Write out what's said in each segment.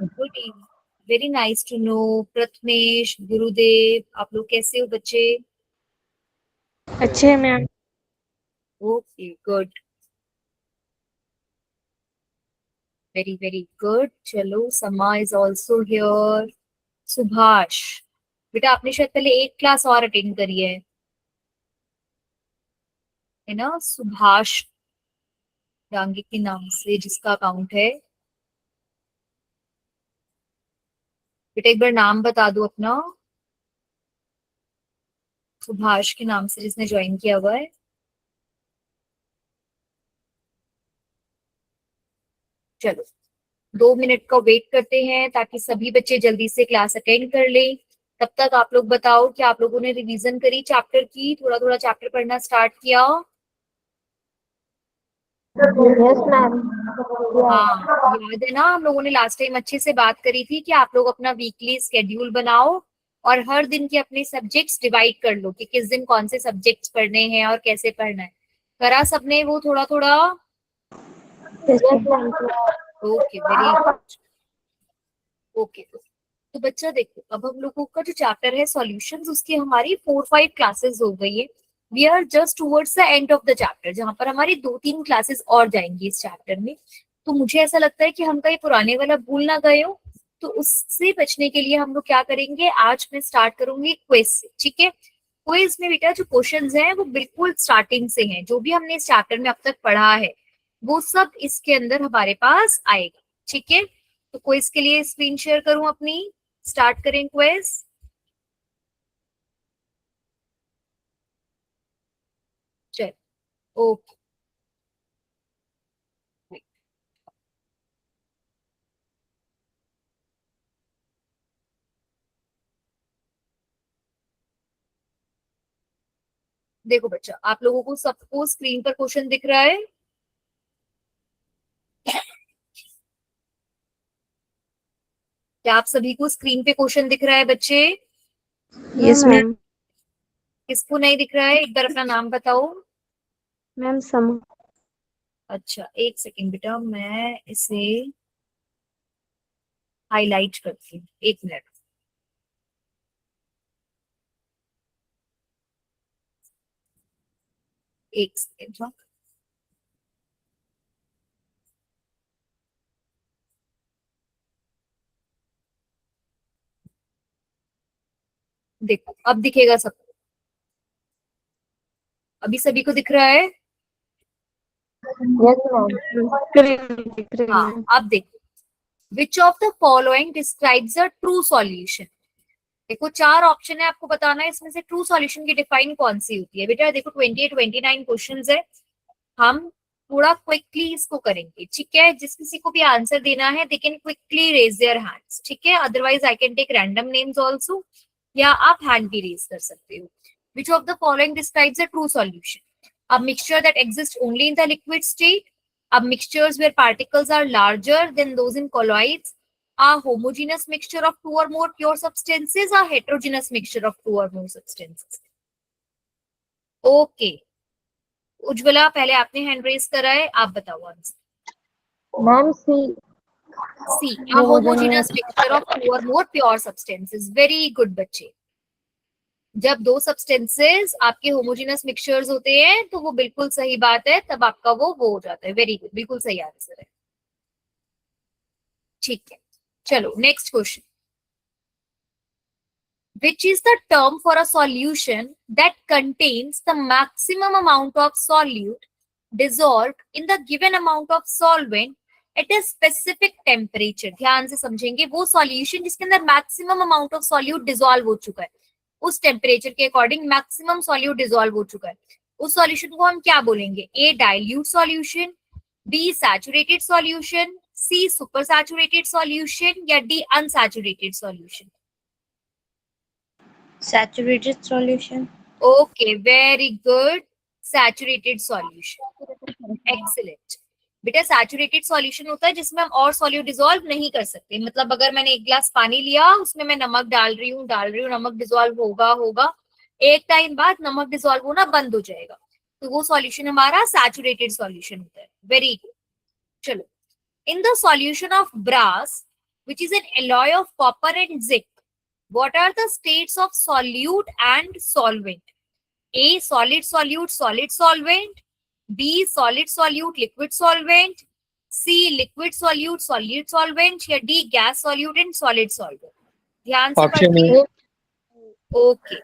Good, very nice to know. Prathamesh, Gurudev, आप लोग कैसे हो बच्चे? अच्छे हैं ma'am. Okay, good, very very good. चलो, Sama is also here. Subhash, बेटा आपने शायद पहले एक क्लास और अटेंड करी है ना? सुभाष डांगे के नाम से जिसका अकाउंट है। बेटा एक बार नाम बता दो अपना, सुभाष के नाम से जिसने ज्वाइन किया हुआ है। चलो, 2 मिनट का वेट करते हैं ताकि सभी बच्चे जल्दी से क्लास अटेंड कर लें। तब तक आप लोग बताओ कि आप लोगों ने रिवीजन करी चैप्टर की, थोड़ा थोड़ा चैप्टर पढ़ना स्टार्ट किया? Yes ma'am. हाँ, याद है ना, हम लोगों ने लास्ट टाइम अच्छे से बात करी थी कि आप लोग अपना वीकली स्केड्यूल बनाओ और हर दिन के अपने सब्जेक्ट्स डिवाइड कर लो कि किस दिन कौन से सब्जेक्ट्स पढ़ने हैं और कैसे पढ़ना है। करा सबने वो थोड़ा थोड़ा? Yes ma'am. Okay, very good. Okay, तो बच्चा देखो, अब हम लोगों का जो चैप्टर है सॉल्यूशंस, उसकी हमारी 4-5 क्लासेस हो गई है। We are just towards the end of the chapter, जहां पर हमारी 2-3 क्लासेस और जाएंगी इस चैप्टर में। तो मुझे ऐसा लगता है कि हम कहीं पुराने वाला भूल ना गए हो। तो उससे बचने के लिए हम लोग क्या करेंगे, आज मैं स्टार्ट करूंगी क्विज से, ठीक है? क्विज में बेटा जो क्वेश्चंस हैं वो बिल्कुल स्टार्टिंग से हैं, जो भी हमने इस चैप्टर में अब तक पढ़ा है वो सब इसके अंदर हमारे पास आएगा, ठीक है? तो क्विज के लिए स्क्रीन शेयर करूं अपनी, स्टार्ट करें क्विज। चल, ओके। देखो बच्चा, आप लोगों को सबको स्क्रीन पर क्वेश्चन दिख रहा है? क्या आप सभी को स्क्रीन पे क्वेश्चन दिख रहा है बच्चे? Yes ma'am. किसको नहीं दिख रहा है, एक बार अपना नाम बताओ। मैम सम। अच्छा, एक सेकेंड बेटा, मैं इसे हाईलाइट करती हूँ, 1 मिनट। एक सेकेंड, हाँ। देखो अब दिखेगा सबको, अभी सभी को दिख रहा है? Yes ma'am. दिख रही हाँ, मैम। अब देखो, विच of the following describes a true solution. देखो 4 ऑप्शन है, आपको बताना है इसमें से ट्रू सॉल्यूशन की डिफाइन कौन सी होती है। बेटा देखो 28-29 क्वेश्चन है, हम थोड़ा क्विकली इसको करेंगे, ठीक है? जिस किसी को भी आंसर देना है they can quickly raise their hands, ठीक है? Otherwise I can take random names also, या आप हैंड भी रेज कर सकते हो। Which of the following describes a true solution? A mixture that exists only in the liquid state, a mixtures where particles are larger than those in colloids, a homogeneous mixture of two or more pure substances, a heterogeneous mixture of two or more substances. Okay, Ujjwala पहले आपने hand raise करा है, आप बताओ answer. Ma'am C. C, a homogeneous. homogeneous mixture of two or more pure substances. Very good बच्चे। जब दो substances आपके होमोजेनस मिक्सचर्स होते हैं तो वो बिल्कुल सही बात है, तब आपका वो हो जाता है। वेरी गुड, बिल्कुल सही आंसर है, ठीक है? चलो next question. Which is the term for a solution that contains the maximum amount of solute dissolved in the given amount of solvent at a specific temperature? ध्यान से समझेंगे, वो सॉल्यूशन जिसके अंदर maximum amount of solute dissolve हो चुका है, उस टेम्परेचर के अकॉर्डिंग मैक्सिमम सॉल्यूट डिसॉल्व हो चुका है, उस सॉल्यूशन को हम क्या बोलेंगे? A dilute solution, B saturated solution, C super saturated solution, या D unsaturated solution? Saturated solution. Okay, very good, saturated solution, excellent. बेटा सैचुरेटेड सॉल्यूशन होता है जिसमें हम और सॉल्यूट डिसॉल्व नहीं कर सकते। मतलब अगर मैंने एक गिलास पानी लिया, उसमें मैं नमक डाल रही हूँ, नमक डिसॉल्व होगा होगा, एक टाइम बाद नमक डिसॉल्व होना बंद हो जाएगा, तो वो सॉल्यूशन हमारा सैचुरेटेड सॉल्यूशन होता है। Very good. चलो, in the solution of brass which is an alloy of copper and zinc. What are the states of solute and solvent? A, solid solute, solid solvent. B, solid solute, liquid solvent. C, liquid solute, solid solvent. या D, gas solute and solid solvent. ध्यान से Option पढ़िए. A. Okay,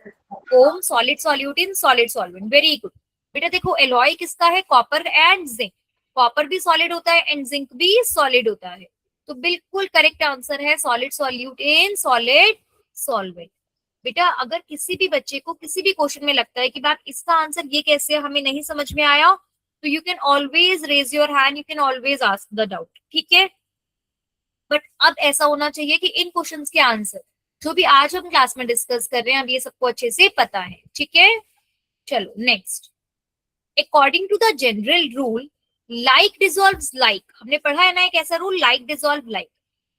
Om solid solute in solid solvent. Very good बेटा. देखो alloy किसका है? Copper and zinc. Copper भी solid होता है एंड जिंक भी सॉलिड होता है. तो बिल्कुल करेक्ट आंसर है solid solute in solid solvent. बेटा अगर किसी भी बच्चे को किसी भी क्वेश्चन में लगता है कि बात इसका आंसर ये कैसे हमें नहीं समझ में आया, तो you can always raise your hand, you can always ask the doubt. ठीक है, बट अब ऐसा होना चाहिए कि इन क्वेश्चंस के आंसर जो भी आज हम क्लास में डिस्कस कर रहे हैं अब ये सबको अच्छे से पता है. ठीक है, चलो next. According to the general rule like dissolves like, हमने पढ़ा है ना एक ऐसा rule, like dissolve like.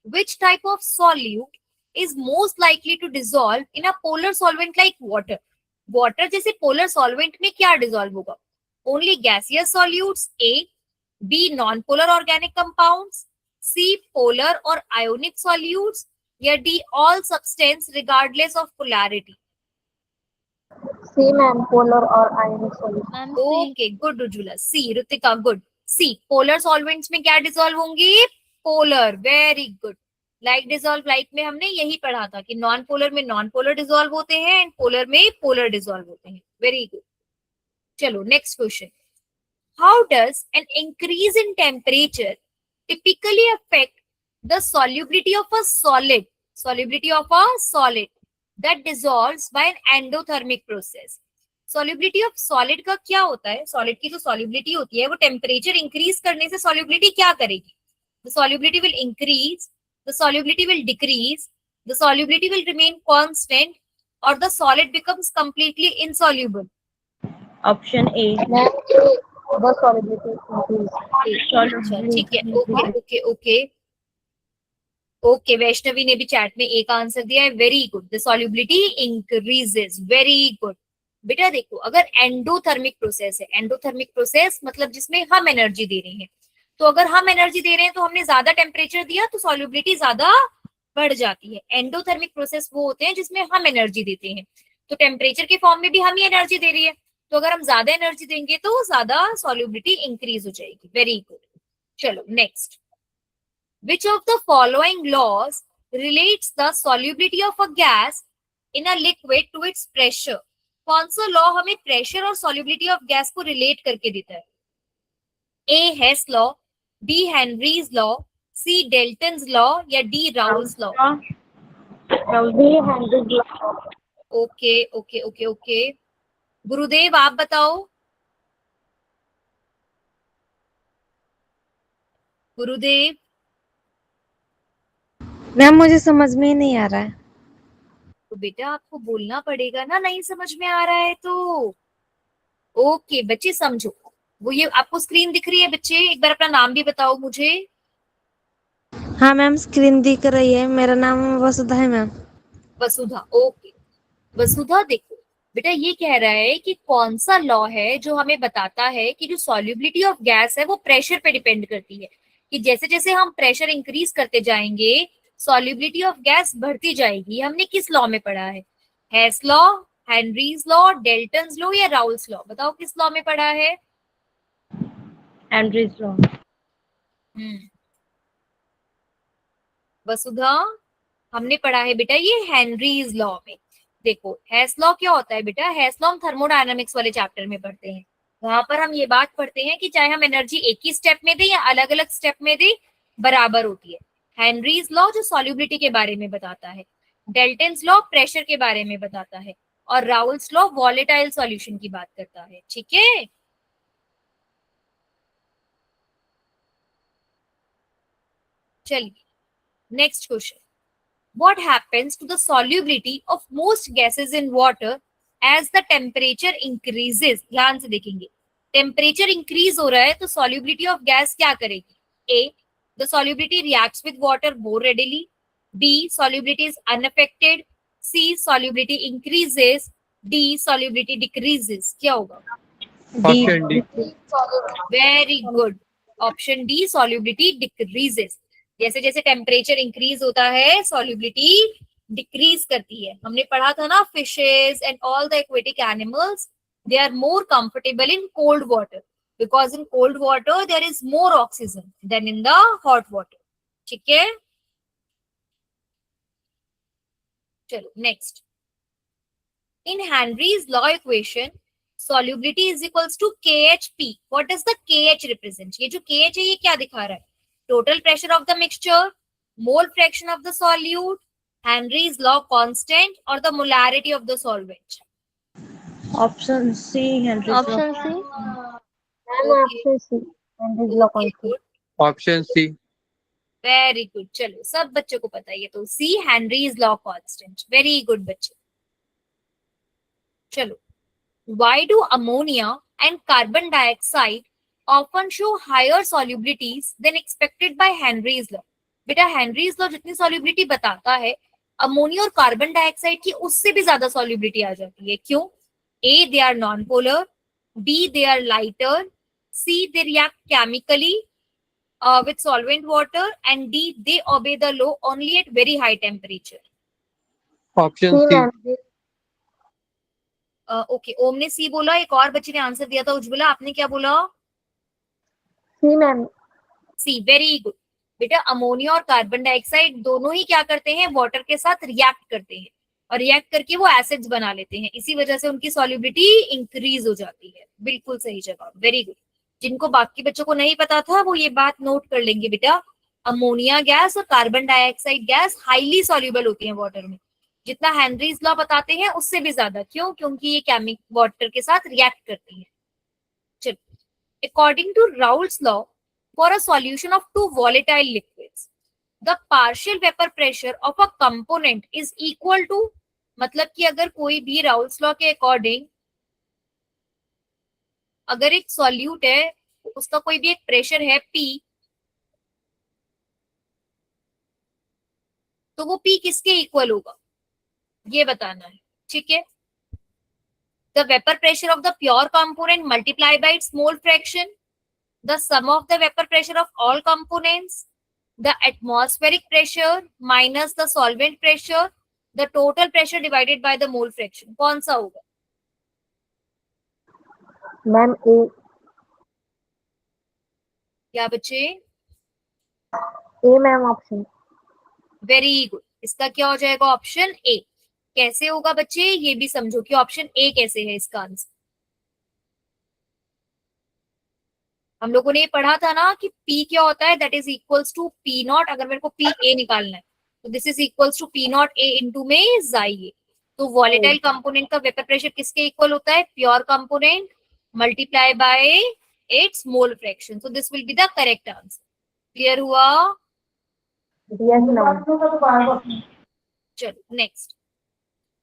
Which type of solute is most likely to dissolve in a polar solvent like water? Water जैसे पोलर सॉल्वेंट में क्या dissolve होगा? Only gaseous solutes A, B non polar organic compounds, C polar और ionic solutes, या D all substance regardless of polarity? C ma'am, polar और ionic solution. Okay good Rujula. C. Ritika good. See polar solvents में क्या dissolve होंगी? Polar. Very good. Like dissolve like में हमने यही पढ़ा था कि नॉन पोलर में नॉन पोलर डिसॉल्व होते हैं एंड पोलर में पोलर डिसॉल्व होते हैं. Very good. चलो next question. How does an increase in temperature typically affect the solubility of a solid that dissolves by an endothermic process? solubility of solid का क्या होता है? solid की जो solubility होती है वो टेम्परेचर इंक्रीज करने से solubility क्या करेगी? the solubility will increase, the solubility will decrease, the solubility will remain constant, or the solid becomes completely insoluble? Option A. Ma'am the solubility increase. ठीक है. Okay okay okay okay. Vaishnavi ने भी chat में एक answer दिया है. Very good. The solubility increases. Very good. बेटा देखो अगर एंडोथर्मिक प्रोसेस है, एंडोथर्मिक प्रोसेस मतलब जिसमें हम एनर्जी दे रहे हैं, तो अगर हम एनर्जी दे रहे हैं तो हमने ज्यादा टेम्परेचर दिया तो सॉल्युबिलिटी ज्यादा बढ़ जाती है. एंडोथर्मिक प्रोसेस वो होते हैं जिसमें हम एनर्जी देते हैं, तो टेम्परेचर के फॉर्म में भी हम ही एनर्जी दे रही है, तो अगर हम ज्यादा एनर्जी देंगे तो ज्यादा सॉल्युबिलिटी इंक्रीज हो जाएगी. Very good. चलो next. Which of the following laws relates the solubility of a gas in a liquid to its pressure? कौन सा लॉ हमें प्रेशर और solubility of gas को रिलेट करके देता है? A Hess law, B Henry's law, C Dalton's law, या D Raoult's law? B Henry's law. Okay okay okay okay. Gurudev आप बताओ. गुरुदेव. मैम मुझे समझ में ही नहीं आ रहा है. तो बेटा आपको बोलना पड़ेगा ना, नहीं समझ में आ रहा है तो. ओके बच्चे समझो. वो ये आपको स्क्रीन दिख रही है बच्चे? एक बार अपना नाम भी बताओ मुझे. हाँ मैम स्क्रीन दिख रही है. मेरा नाम वसुधा है मैम. वसुधा. ओके वसुधा देखो बेटा ये कह रहा है कि कौन सा लॉ है जो हमें बताता है कि जो सॉल्युबिलिटी ऑफ गैस है वो प्रेशर पे डिपेंड करती है, कि जैसे जैसे हम प्रेशर इंक्रीज करते जाएंगे सॉल्युबिलिटी ऑफ गैस बढ़ती जाएगी. हमने किस लॉ में पढ़ा है? Hess law, Henry's law, Dalton's law, या राउल्स लॉ? बताओ किस लॉ में पढ़ा है? Henry's law. वसुधा हमने पढ़ा है बेटा ये हेनरीज लॉ में. देखो हेस लॉ क्या होता है बेटा? हेस लॉ हम थर्मोडायनामिक्स वाले चैप्टर में पढ़ते हैं. वहां पर हम ये बात पढ़ते हैं कि चाहे हम एनर्जी एक ही स्टेप में दे या अलग अलग स्टेप में दे बराबर होती है. हेनरीज लॉ जो सॉल्युबिलिटी के बारे में बताता है, डेल्टन्स लॉ प्रेशर के बारे में बताता है, और राउल्स लॉ वॉलेटाइल सॉल्यूशन की बात करता है. ठीक है, चलिए next question. What happens to the solubility of most gases in water as the temperature increases? ध्यान से देखेंगे. टेम्परेचर इंक्रीज हो रहा है तो solubility of gas क्या करेगी? A, the solubility reacts with water more readily. B, solubility is unaffected. C, solubility increases. D, solubility decreases. क्या होगा? Option D. Very good. Option D, solubility decreases. जैसे जैसे टेम्परेचर इंक्रीज होता है solubility decrease करती है. हमने पढ़ा था ना, fishes and all the aquatic animals they are more comfortable in cold water because in cold water there is more oxygen than in the hot water. ठीक है, चलो next. In Henry's law equation solubility is equals to KHP. What does the KH represent? ये जो KH है ये क्या दिखा रहा है? Total pressure of the mixture, mole fraction of the solute, Henry's law constant or the molarity of the solvent. Option C, Henry's law. Option C. Ma'am, Okay. option C, Henry's law Okay, constant. good. Option C. Very good. चलो सब बच्चों को पता है ये तो. C Henry's law constant. Very good बच्चे. चलो. Why do ammonia and carbon dioxide often show higher solubilities than expected by Henry's law? बेटा Henry's law जितनी solubility बताता है, अमोनिया और कार्बन डाइऑक्साइड की उससे भी ज्यादा solubility आ जाती है. क्यों? A, they are non-polar. B, they are lighter. C, they react chemically with solvent water. And D, they obey the law only at very high temperature. Option C, C. ma'am. Okay, Om ने C बोला. एक और बच्चे ने answer दिया था, उज्ज्वला आपने क्या बोला? C, ma'am. सी. वेरी गुड बेटा. अमोनिया और कार्बन डाइऑक्साइड दोनों ही क्या करते हैं? वाटर के साथ रिएक्ट करते हैं और रिएक्ट करके वो एसिड्स बना लेते हैं. इसी वजह से उनकी सॉल्युबिलिटी इंक्रीज हो जाती है. बिल्कुल सही जवाब. Very good. जिनको बाकी बच्चों को नहीं पता था वो ये बात नोट कर लेंगे बेटा. अमोनिया गैस और carbon dioxide gas highly soluble होती है वाटर में. जितना हेनरीज लॉ बताते हैं उससे भी ज्यादा. क्यों? क्योंकि ये केमिक वाटर के साथ रिएक्ट करती है. चलो. According to Raoult's law, for a solution of two volatile liquids, the partial vapor pressure of a component is equal to, मतलब कि अगर कोई भी राउल्स लॉ के अकॉर्डिंग अगर एक सॉल्यूट है उसका कोई भी एक प्रेशर है P, तो वो P किसके इक्वल होगा ये बताना है. ठीक है. The vapor pressure of the pure component multiplied by its mole fraction, the sum of the vapor pressure of all components, the atmospheric pressure minus the solvent pressure, the total pressure divided by the mole fraction. कौन सा होगा? Ma'am, A. क्या बच्चे? A, ma'am, option. Very good. इसका क्या हो जाएगा? Option A. कैसे होगा बच्चे ये भी समझो कि ऑप्शन ए कैसे है इसका आंसर. हम लोगों ने ये पढ़ा था ना कि P क्या होता है? That is equals to P naught. अगर मेरे को P A निकालना है तो this is equals to P naught A into में जाइए. तो वॉलेटाइल कंपोनेंट का वेपर प्रेशर किसके इक्वल होता है? Pure component multiply by its mole fraction. So this will be the correct answer. Clear हुआ? Yes, ma'am. चलो next.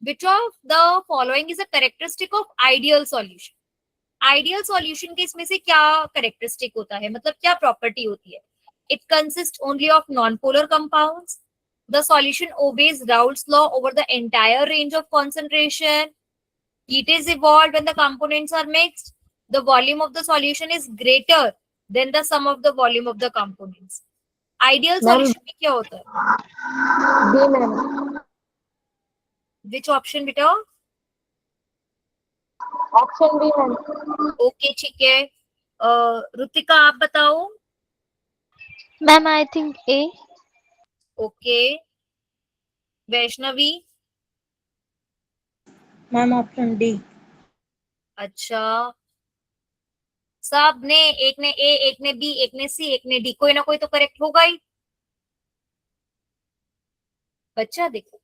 Which of the following is a characteristic of ideal solution? Ideal solution के इसमें से क्या characteristic होता है, मतलब क्या प्रॉपर्टी होती है? It consist only of non polar compounds. The solution obeys Raoult's law over the entire range of concentration. Heat is evolved when the components are mixed. The volume of the solution is greater than the sum of the volume of the components. Ideal solution में क्या होता है? B, ma'am. Which option बेटा? Option B, ma'am. Okay ठीक है. ऋतिका आप बताओ. Ma'am I think A. Okay. Vaishnavi. Ma'am, option D. अच्छा. सब ने, एक ने ए, एक ने बी, एक ने सी, एक ने डी. कोई ना कोई तो करेक्ट होगा ही. बच्चा देखो,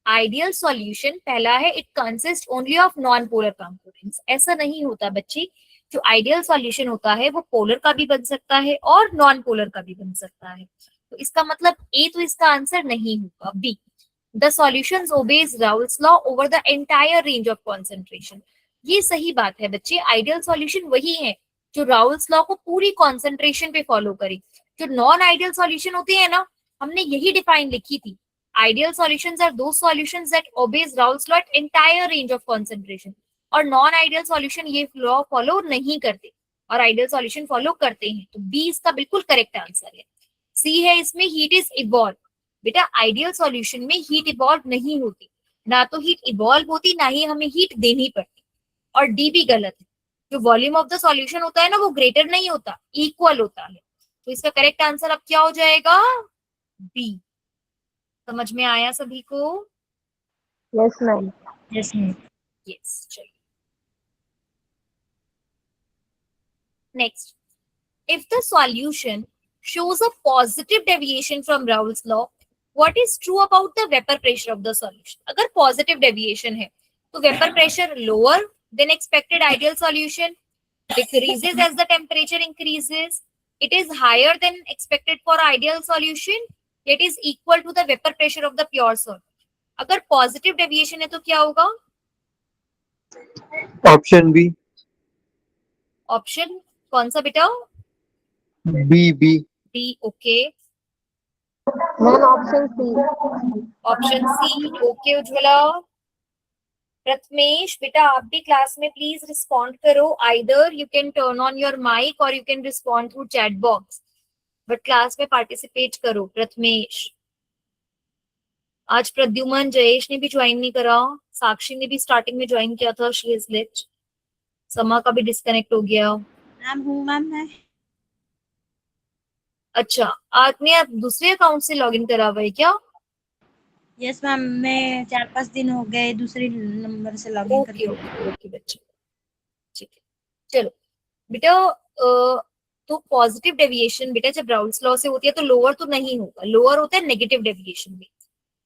आइडियल सॉल्यूशन पहला है it consist only of non polar components. ऐसा नहीं होता बच्चे. जो आइडियल सॉल्यूशन होता है वो पोलर का भी बन सकता है और नॉन पोलर का भी बन सकता है. तो इसका मतलब ए तो इसका आंसर नहीं होगा. B, the solutions obeys Raoult's law over the entire range of concentration. ये सही बात है बच्चे. आइडियल सॉल्यूशन वही है जो राउल्स लॉ को पूरी कॉन्सेंट्रेशन पे फॉलो करे. जो नॉन आइडियल सॉल्यूशन होते हैं ना, हमने यही डिफाइन लिखी थी. Ideal solutions are those solutions that obeys Raoult's law at entire range of concentration. और non-ideal solution ये law follow नहीं करते और ideal solution follow करते हैं. तो B इसका बिल्कुल करेक्ट आंसर है. सी है इसमें हीट इज इवॉल्व। बेटा आइडियल सॉल्यूशन में हीट इवॉल्व नहीं होती, ना तो हीट इवॉल्व होती, ना ही हमें हीट देनी पड़ती। और डी भी गलत है, जो वॉल्यूम ऑफ द सॉल्यूशन होता है ना वो ग्रेटर नहीं होता, इक्वल होता है। तो इसका करेक्ट आंसर अब क्या हो जाएगा? बी। समझ में आया सभी को? Yes ma'am. Yes ma'am. Yes, चलिए next. If the solution shows a positive deviation from Raoult's law, what is true about the vapor pressure of the solution? अगर positive deviation है तो vapor pressure lower than expected ideal solution, decreases as the temperature increases, it is higher than expected for ideal solution, it is equal to the vapor pressure of the pure solid. अगर positive deviation है तो क्या होगा? Option B. Option कौन सा बेटा? B B. D, okay. Ma'am option C. Option C, okay Ujjwala. Prathamesh बेटा आप भी क्लास में प्लीज रिस्पॉन्ड करो, either you can turn on your mic और you can respond through chat box, but class में पार्टिसिपेट करो। प्रथमेश, आज प्रद्युमन जयेश ने भी ज्वाइन नहीं करा, साक्षी ने भी स्टार्टिंग में ज्वाइन किया था, शी इज लेट। समा का भी डिस्कनेक्ट हो गया। मैम हूँ मैम मैं। अच्छा, आपने आप दूसरे अकाउंट से लॉगिन करा हुआ है क्या? यस मैम, मैं 4-5 दिन हो गए दूसरे नंबर से लॉगिन ओके करके। ओके ओके बच्चे, ठीक है। चलो बेटा, तो पॉजिटिव डेविएशन बेटा जब राउल्स लॉ से होती है तो लोअर तो नहीं होगा, लोअर होता है नेगेटिव डेविएशन में।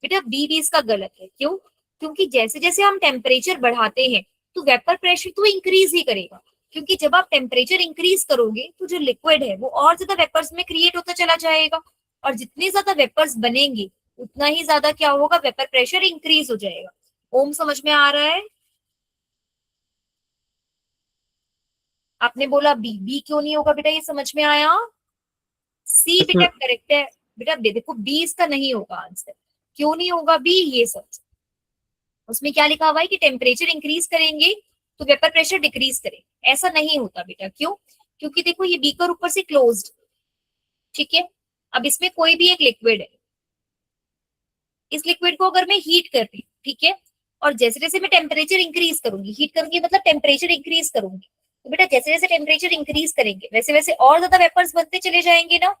बेटा बी भी इसका गलत है, क्यों? क्योंकि जैसे जैसे हम टेम्परेचर बढ़ाते हैं तो वेपर प्रेशर तो इंक्रीज ही करेगा, क्योंकि जब आप टेम्परेचर इंक्रीज करोगे तो जो लिक्विड है वो और ज्यादा वेपर्स में क्रिएट होता चला जाएगा, और जितने ज्यादा वेपर्स बनेंगे उतना ही ज्यादा क्या होगा? वेपर प्रेशर इंक्रीज हो जाएगा। ओम समझ में आ रहा है? आपने बोला बी, बी क्यों नहीं होगा बेटा? ये समझ में आया? सी बेटा करेक्ट है। बेटा देखो बी इसका नहीं होगा आंसर। क्यों नहीं होगा बी? ये सच, उसमें क्या लिखा हुआ है कि टेम्परेचर इंक्रीज करेंगे तो वेपर प्रेशर डिक्रीज करेंगे, ऐसा नहीं होता बेटा। क्यों? क्योंकि देखो ये बीकर ऊपर से क्लोज्ड, ठीक है। अब इसमें कोई भी एक लिक्विड है, इस लिक्विड को अगर मैं हीट कर रही हूँ, ठीक है, और जैसे जैसे मैं टेम्परेचर इंक्रीज करूंगी, हीट करूंगी मतलब टेम्परेचर इंक्रीज करूंगी, तो बेटा जैसे जैसे टेम्परेचर इंक्रीज करेंगे वैसे वैसे और ज्यादा वेपर्स बनते चले जाएंगे ना,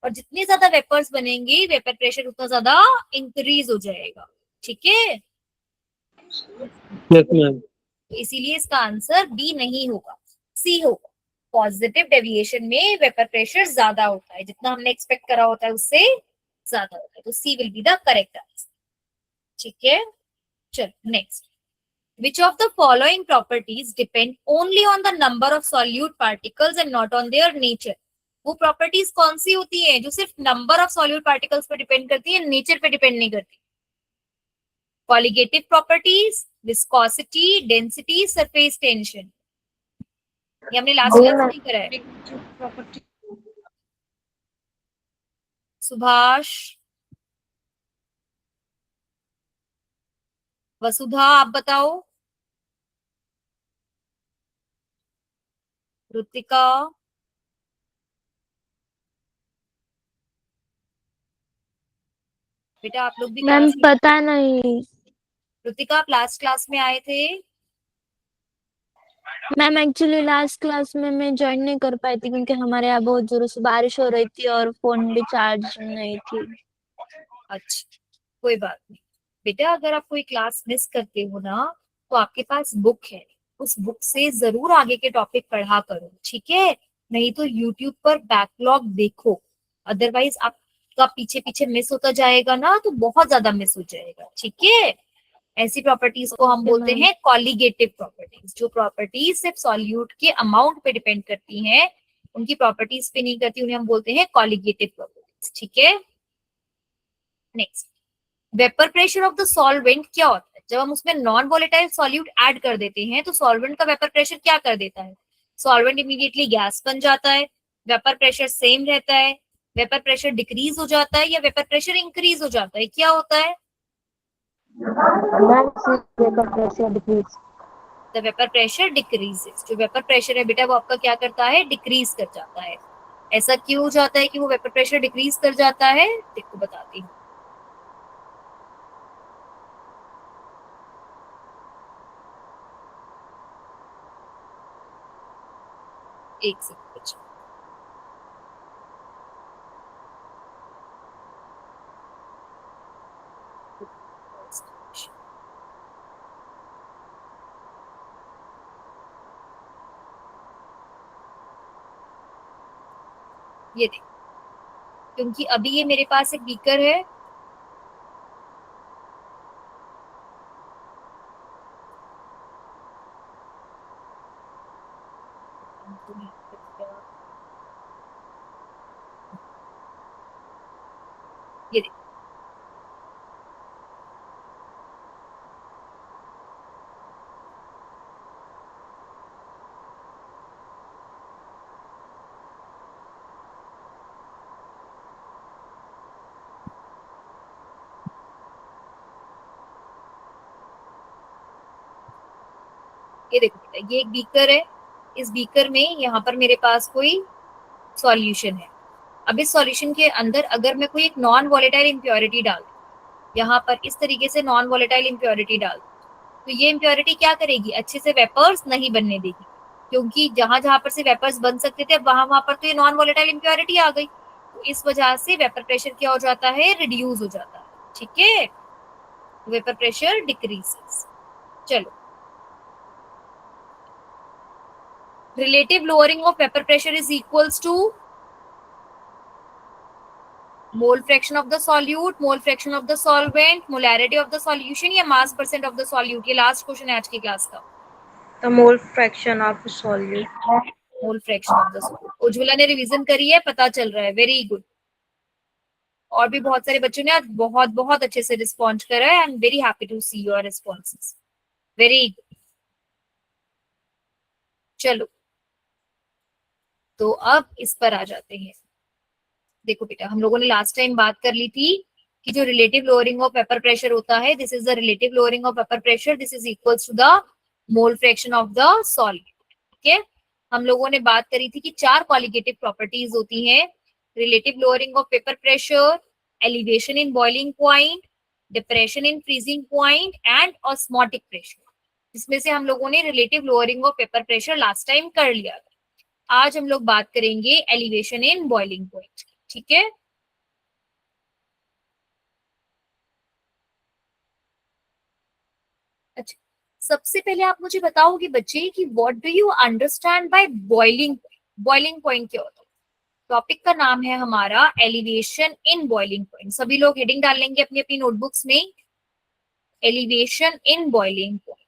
और जितने ज्यादा वेपर्स बनेंगे वेपर प्रेशर उतना ज्यादा इंक्रीज हो जाएगा, ठीक है। Yes ma'am. इसीलिए इसका आंसर बी नहीं होगा, सी होगा। पॉजिटिव डेविएशन में वेपर प्रेशर ज्यादा होता है, जितना हमने एक्सपेक्ट करा होता है उससे ज्यादा होता है, तो C will be the correct answer, ठीक है। चलो next. Which of the following properties depend only on the number of solute particles and not on their nature? वो प्रॉपर्टीज कौन सी होती है जो सिर्फ नंबर ऑफ सॉल्यूट पार्टिकल्स पे डिपेंड करती है, नेचर पे डिपेंड नहीं करती? Colligative properties, viscosity, density, surface tension. ये हमने लास्ट क्लास में नहीं करा है। सुभाष, वसुधा आप बताओ। ऋतिका, बेटा आप लोग भी मैम क्लास में, पता नहीं। ऋतिका आप लास्ट क्लास में आए थे? मैम एक्चुअली लास्ट क्लास में मैं ज्वाइन नहीं कर पाई थी क्योंकि हमारे यहाँ बहुत जोरों से बारिश हो रही थी और फोन भी चार्ज नहीं थी। अच्छा, कोई बात नहीं बेटा, अगर आप कोई क्लास मिस करते हो ना तो आपके पास बुक है, उस बुक से जरूर आगे के टॉपिक पढ़ा करो, ठीक है। नहीं तो यूट्यूब पर बैकलॉग देखो, अदरवाइज आपका पीछे पीछे मिस होता जाएगा ना, तो बहुत ज्यादा मिस हो जाएगा, ठीक है। ऐसी प्रॉपर्टीज को हम बोलते हैं कॉलिगेटिव प्रॉपर्टीज। जो प्रॉपर्टीज सिर्फ सॉल्यूट के अमाउंट पे डिपेंड करती हैं, उनकी प्रॉपर्टीज पे नहीं करती, उन्हें हम बोलते हैं कॉलिगेटिव प्रॉपर्टीज, ठीक है। Next, vapour pressure of the solvent क्या होता है? जब हम उसमें नॉन वोलेटाइल सॉल्यूट ऐड कर देते हैं तो सॉल्वेंट का वेपर प्रेशर क्या कर देता है? सॉल्वेंट इमीडिएटली गैस बन जाता है, वेपर प्रेशर सेम रहता है, वेपर प्रेशर डिक्रीज हो जाता है या वेपर प्रेशर इंक्रीज हो जाता है, क्या होता है? Ma'am C vapour pressure decrease. The vapour pressure decreases. जो वेपर प्रेशर है बेटा वो आपका क्या करता है? डिक्रीज कर जाता है। ऐसा क्यों हो जाता है कि वो वेपर प्रेशर डिक्रीज कर जाता है? देखो बताती हूँ। एक सेकंड। ये देखो, क्योंकि अभी ये मेरे पास एक बीकर है, ये देखो, ये देखो बेटा, ये एक बीकर है। इस बीकर में यहाँ पर मेरे पास कोई सॉल्यूशन है। अब इस सॉल्यूशन के अंदर अगर मैं कोई एक नॉन वॉलेटाइल इम्प्योरिटी डाल दूं, यहाँ पर इस तरीके से नॉन वॉलेटाइल इम्प्योरिटी डाल दूं, तो ये इम्प्योरिटी क्या करेगी? अच्छे से वेपर्स नहीं बनने देगी, क्योंकि जहां जहां पर से वेपर्स बन सकते थे, अब वहां वहां पर तो ये नॉन वॉलेटाइल इम्प्योरिटी आ गई। तो इस वजह से वेपर प्रेशर क्या हो जाता है? रिड्यूस हो जाता है। ठीक है, वेपर प्रेशर डिक्रीजेस। चलो, relative lowering of vapor pressure is equals to mole fraction of the solute, mole fraction of the solvent, molarity of the solution या mass percent of the solute। ये last question है आज की class का। The mole fraction of solute. Mole fraction of the solute। Ujjwala ने revision करी है, पता चल रहा है, वेरी गुड। और भी बहुत सारे बच्चों ने आज बहुत बहुत अच्छे से रिस्पॉन्ड करा है। I am very happy to see your responses, very good. चलो, तो अब इस पर आ जाते हैं। देखो बेटा, हम लोगों ने लास्ट टाइम बात कर ली थी कि जो relative lowering of vapour pressure होता है, this is the relative lowering of vapour pressure, this is equals to the mole fraction of the solute. ठीक है, हम लोगों ने बात करी थी कि चार क्वालिटेटिव प्रॉपर्टीज होती हैं: relative lowering of vapour pressure, elevation in boiling point, depression in freezing point and osmotic pressure. जिसमें से हम लोगों ने relative lowering of vapour pressure last time कर लिया था। आज हम लोग बात करेंगे एलिवेशन इन बॉइलिंग पॉइंट। ठीक है, अच्छा, सबसे पहले आप मुझे बताओगे बच्चे कि what do you understand by boiling? Boiling point क्या होता है? टॉपिक का नाम है हमारा एलिवेशन इन बॉइलिंग पॉइंट। सभी लोग हेडिंग डाल लेंगे अपनी अपनी नोटबुक्स में, एलिवेशन इन बॉइलिंग पॉइंट।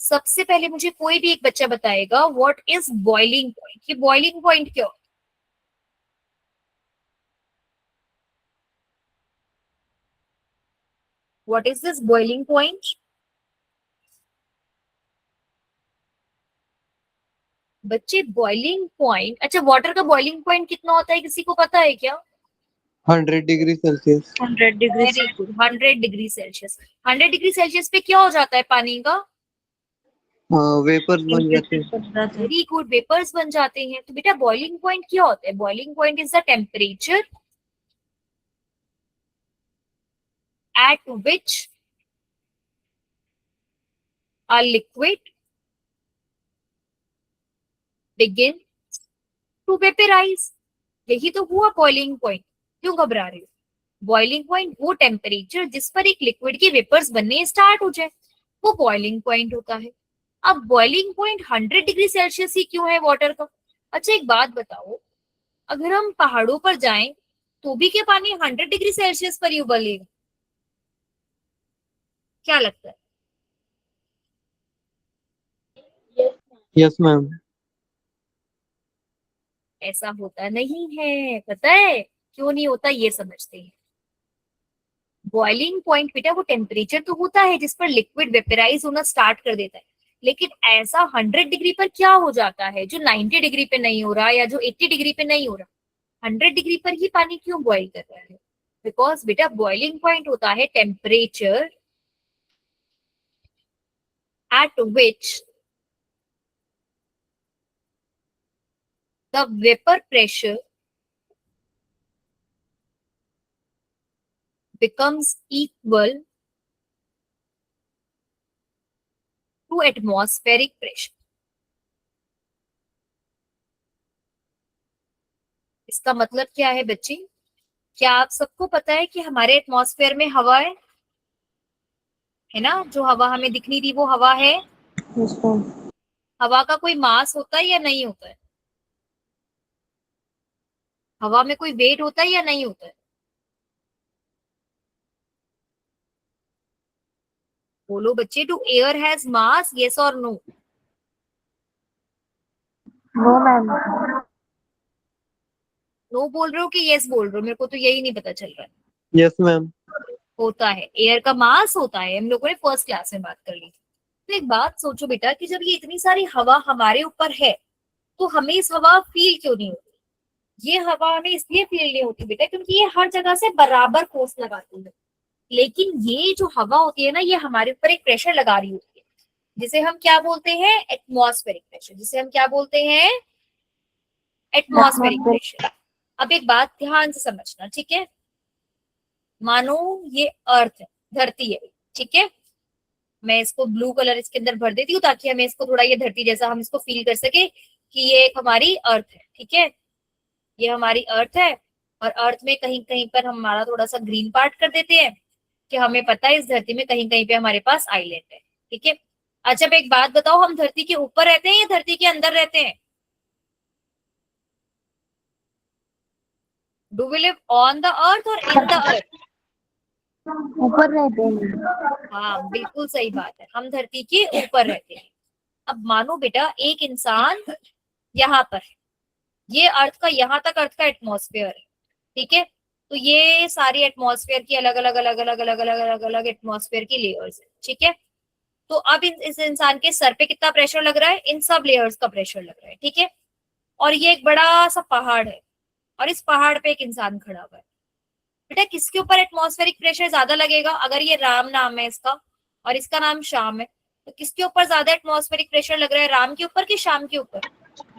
सबसे पहले मुझे कोई भी एक बच्चा बताएगा व्हाट इज बॉइलिंग पॉइंट? ये बॉइलिंग पॉइंट क्या होता है? What is this boiling point? बच्चे बॉइलिंग पॉइंट, अच्छा, वाटर का बॉइलिंग पॉइंट कितना होता है, किसी को पता है क्या? 100 degree Celsius. 100 degrees. Very good, 100 degree Celsius. 100 degree Celsius पे क्या हो जाता है पानी का? वेपर्स बन जाते हैं। वेरी गुड, वेपर्स बन जाते हैं। तो बेटा बॉइलिंग पॉइंट क्या होता है? Boiling point is the temperature at which a liquid begins to vaporize। यही तो हुआ बॉइलिंग पॉइंट। क्यों घबरा रहे हो? बॉइलिंग पॉइंट वो टेम्परेचर जिस पर एक लिक्विड के वेपर्स बनने स्टार्ट हो जाए, वो बॉइलिंग पॉइंट होता है। अब बॉइलिंग पॉइंट 100 डिग्री सेल्सियस ही क्यों है वाटर का? अच्छा, एक बात बताओ, अगर हम पहाड़ों पर जाएं तो भी क्या पानी 100 डिग्री सेल्सियस पर ही उबलेगा? क्या लगता है? Yes ma'am. ऐसा होता नहीं है, पता है क्यों नहीं होता? ये समझते हैं। बॉइलिंग पॉइंट बेटा वो टेम्परेचर तो होता है जिस पर लिक्विड वेपराइज होना स्टार्ट कर देता है, लेकिन ऐसा 100 डिग्री पर क्या हो जाता है जो 90 डिग्री पे नहीं हो रहा या जो 80 डिग्री पे नहीं हो रहा? 100 डिग्री पर ही पानी क्यों बॉइल कर रहा है? बिकॉज बेटा बॉइलिंग पॉइंट होता है temperature at which the vapour pressure becomes equal to atmospheric pressure. इसका मतलब क्या है बच्चे? क्या आप सबको पता है कि हमारे एटमॉस्फेयर में हवा है ना? जो हवा हमें दिखनी थी वो हवा है। Yes, ma'am. हवा का कोई मास होता है या नहीं होता है? हवा में कोई वेट होता है या नहीं होता है? बोलो बच्चे, do air has mass, yes और नो? No, ma'am. नो बोल रहे हो कि यस बोल रहे हो? मेरे को तो यही नहीं पता चल रहा है। Yes, ma'am. होता है, एयर का मास होता है, हम लोगों ने फर्स्ट क्लास में बात कर ली थी। तो एक बात सोचो बेटा कि जब ये इतनी सारी हवा हमारे ऊपर है तो हमें इस हवा फील क्यों नहीं होती? ये हवा हमें इसलिए फील नहीं होती बेटा क्योंकि ये हर जगह से बराबर फोर्स लगाती है। लेकिन ये जो हवा होती है ना, ये हमारे ऊपर एक प्रेशर लगा रही होती है, जिसे हम क्या बोलते हैं? Atmospheric pressure. जिसे हम क्या बोलते हैं? Atmospheric pressure. अब एक बात ध्यान से समझना, ठीक है? मानो ये अर्थ है, धरती है, ठीक है? मैं इसको ब्लू कलर इसके अंदर भर देती हूँ ताकि हमें इसको थोड़ा ये धरती जैसा हम इसको फील कर सके कि ये एक हमारी अर्थ है, ठीक है? ये हमारी अर्थ है और अर्थ में कहीं कहीं पर हम हमारा थोड़ा सा ग्रीन पार्ट कर देते हैं कि हमें पता है इस धरती में कहीं कहीं पे हमारे पास आइलैंड है, ठीक है? अच्छा, अब एक बात बताओ, हम धरती के ऊपर रहते हैं या धरती के अंदर रहते हैं? Do we live on the earth और इन द अर्थ? ऊपर रहते हैं। हाँ, बिल्कुल सही बात है, हम धरती के ऊपर रहते हैं। अब मानो बेटा एक इंसान यहाँ पर है, ये अर्थ का यहाँ तक अर्थ का एटमॉस्फेयर है, ठीक है? तो ये सारी एटमॉस्फेयर की अलग अलग अलग अलग अलग अलग अलग अलग एटमॉस्फेयर की लेयर्स है, ठीक है? तो अब इस इंसान के सर पे कितना प्रेशर लग रहा है? इन सब लेयर्स का प्रेशर लग रहा है, ठीक है? और ये एक बड़ा सा पहाड़ है और इस पहाड़ पे एक इंसान खड़ा हुआ है। बेटा किसके ऊपर एटमॉस्फेरिक प्रेशर ज्यादा लगेगा? अगर ये राम नाम है इसका और इसका नाम श्याम है, तो किसके ऊपर ज्यादा एटमॉस्फेरिक प्रेशर लग रहा है? राम के ऊपर कि श्याम के ऊपर?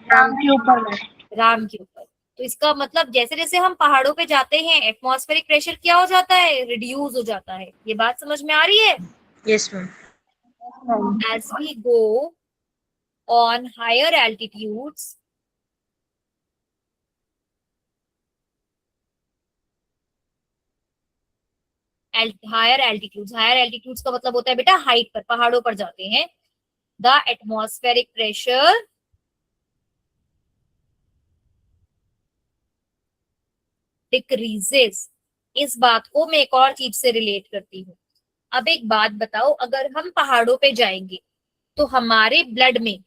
राम के ऊपर है। राम के ऊपर। तो इसका मतलब जैसे जैसे हम पहाड़ों पे जाते हैं एटमॉस्फेरिक प्रेशर क्या हो जाता है? रिड्यूस हो जाता है। ये बात समझ में आ रही है? Yes, ma'am. As we go on higher altitudes, higher altitudes का मतलब होता है बेटा हाइट पर, पहाड़ों पर जाते हैं, द एटमॉस्फेरिक प्रेशर डिक्रीजेस। इस बात को मैं एक और चीज से रिलेट करती हूँ। अब एक बात बताओ, अगर हम पहाड़ों पे जाएंगे तो हमारे ब्लड में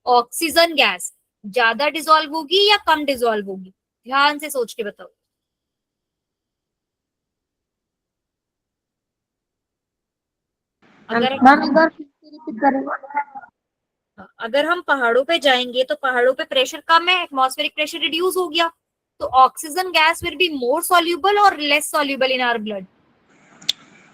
ऑक्सीजन गैस ज्यादा डिसॉल्व होगी या कम डिसॉल्व होगी? ध्यान से सोच के बताओ। अगर मैम एक बार फिर से रिपीट करेंगे। अगर हम पहाड़ों पे जाएंगे तो पहाड़ों पे प्रेशर कम है, एटमॉस्फेरिक प्रेशर रिड्यूस हो गया, तो oxygen gas will be more soluble और less soluble in our blood?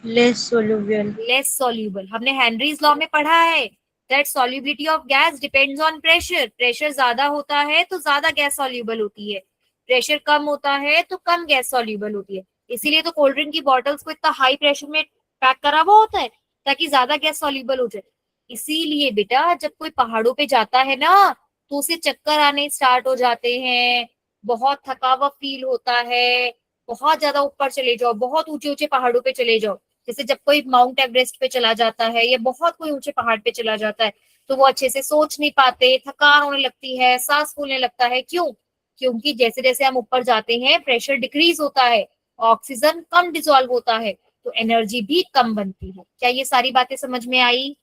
Less soluble. Less soluble. हमने हेनरीज लॉ में पढ़ा है that solubility of gas depends on pressure. Pressure ज्यादा होता है तो ज्यादा गैस सॉल्यूबल होती है, प्रेशर कम होता है तो कम गैस सॉल्यूबल होती है। इसीलिए तो कोल्ड ड्रिंक की बॉटल्स को इतना हाई प्रेशर में पैक करा हुआ होता है ताकि ज्यादा गैस सॉल्यूबल हो जाए। इसीलिए बेटा जब कोई पहाड़ों पे जाता है ना तो उसे चक्कर आने स्टार्ट हो जाते हैं, बहुत थकावट फील होता है। बहुत ज्यादा ऊपर चले जाओ, बहुत ऊंचे ऊंचे पहाड़ों पे चले जाओ, जैसे जब कोई माउंट एवरेस्ट पे चला जाता है या बहुत कोई ऊंचे पहाड़ पे चला जाता है तो वो अच्छे से सोच नहीं पाते, थकान होने लगती है, सांस फूलने लगता है। क्यों? क्योंकि जैसे जैसे हम ऊपर जाते हैं प्रेशर डिक्रीज होता है, ऑक्सीजन कम डिसॉल्व होता है, तो एनर्जी भी कम बनती है। क्या ये सारी बातें समझ में आई?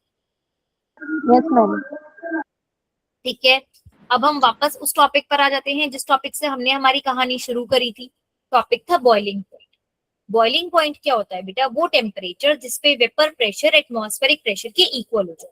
Yes, ma'am. ठीक है, अब हम वापस उस टॉपिक पर आ जाते हैं जिस टॉपिक से हमने हमारी कहानी शुरू करी थी। टॉपिक था बॉइलिंग पॉइंट। बॉइलिंग पॉइंट क्या होता है बेटा? वो टेम्परेचर जिसपे वेपर प्रेशर एटमॉस्फेरिक प्रेशर के इक्वल हो जाए।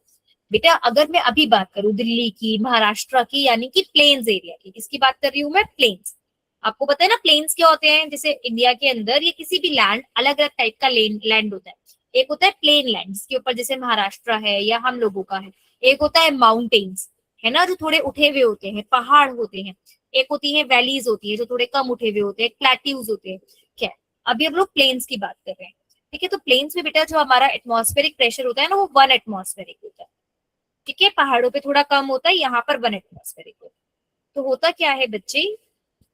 बेटा अगर मैं अभी बात करूं दिल्ली की, महाराष्ट्र की, यानी कि प्लेन्स एरिया की, किसकी बात कर रही हूँ मैं? प्लेन्स। आपको पता है ना प्लेन्स क्या होते हैं? जैसे इंडिया के अंदर या किसी भी लैंड अलग अलग टाइप का लैंड होता है। एक होता है प्लेन लैंड जिसके ऊपर जैसे महाराष्ट्र है या हम लोगों का है, एक होता है माउंटेन्स, है ना, जो थोड़े उठे हुए होते हैं, पहाड़ होते हैं। एक होती है वैलीज होती है जो थोड़े कम उठे हुए होते हैं, प्लेट्यूज होते हैं। क्या है? अभी हम लोग प्लेन्स की बात कर रहे हैं। ठीक है, तो प्लेन्स में बेटा जो हमारा एटमॉस्फेरिक प्रेशर होता है ना, वो 1 एटमॉस्फेरिक होता है। ठीक है, पहाड़ों पे थोड़ा कम होता है, यहाँ पर 1 एटमॉस्फेरिक होता है। तो होता क्या है बच्चे,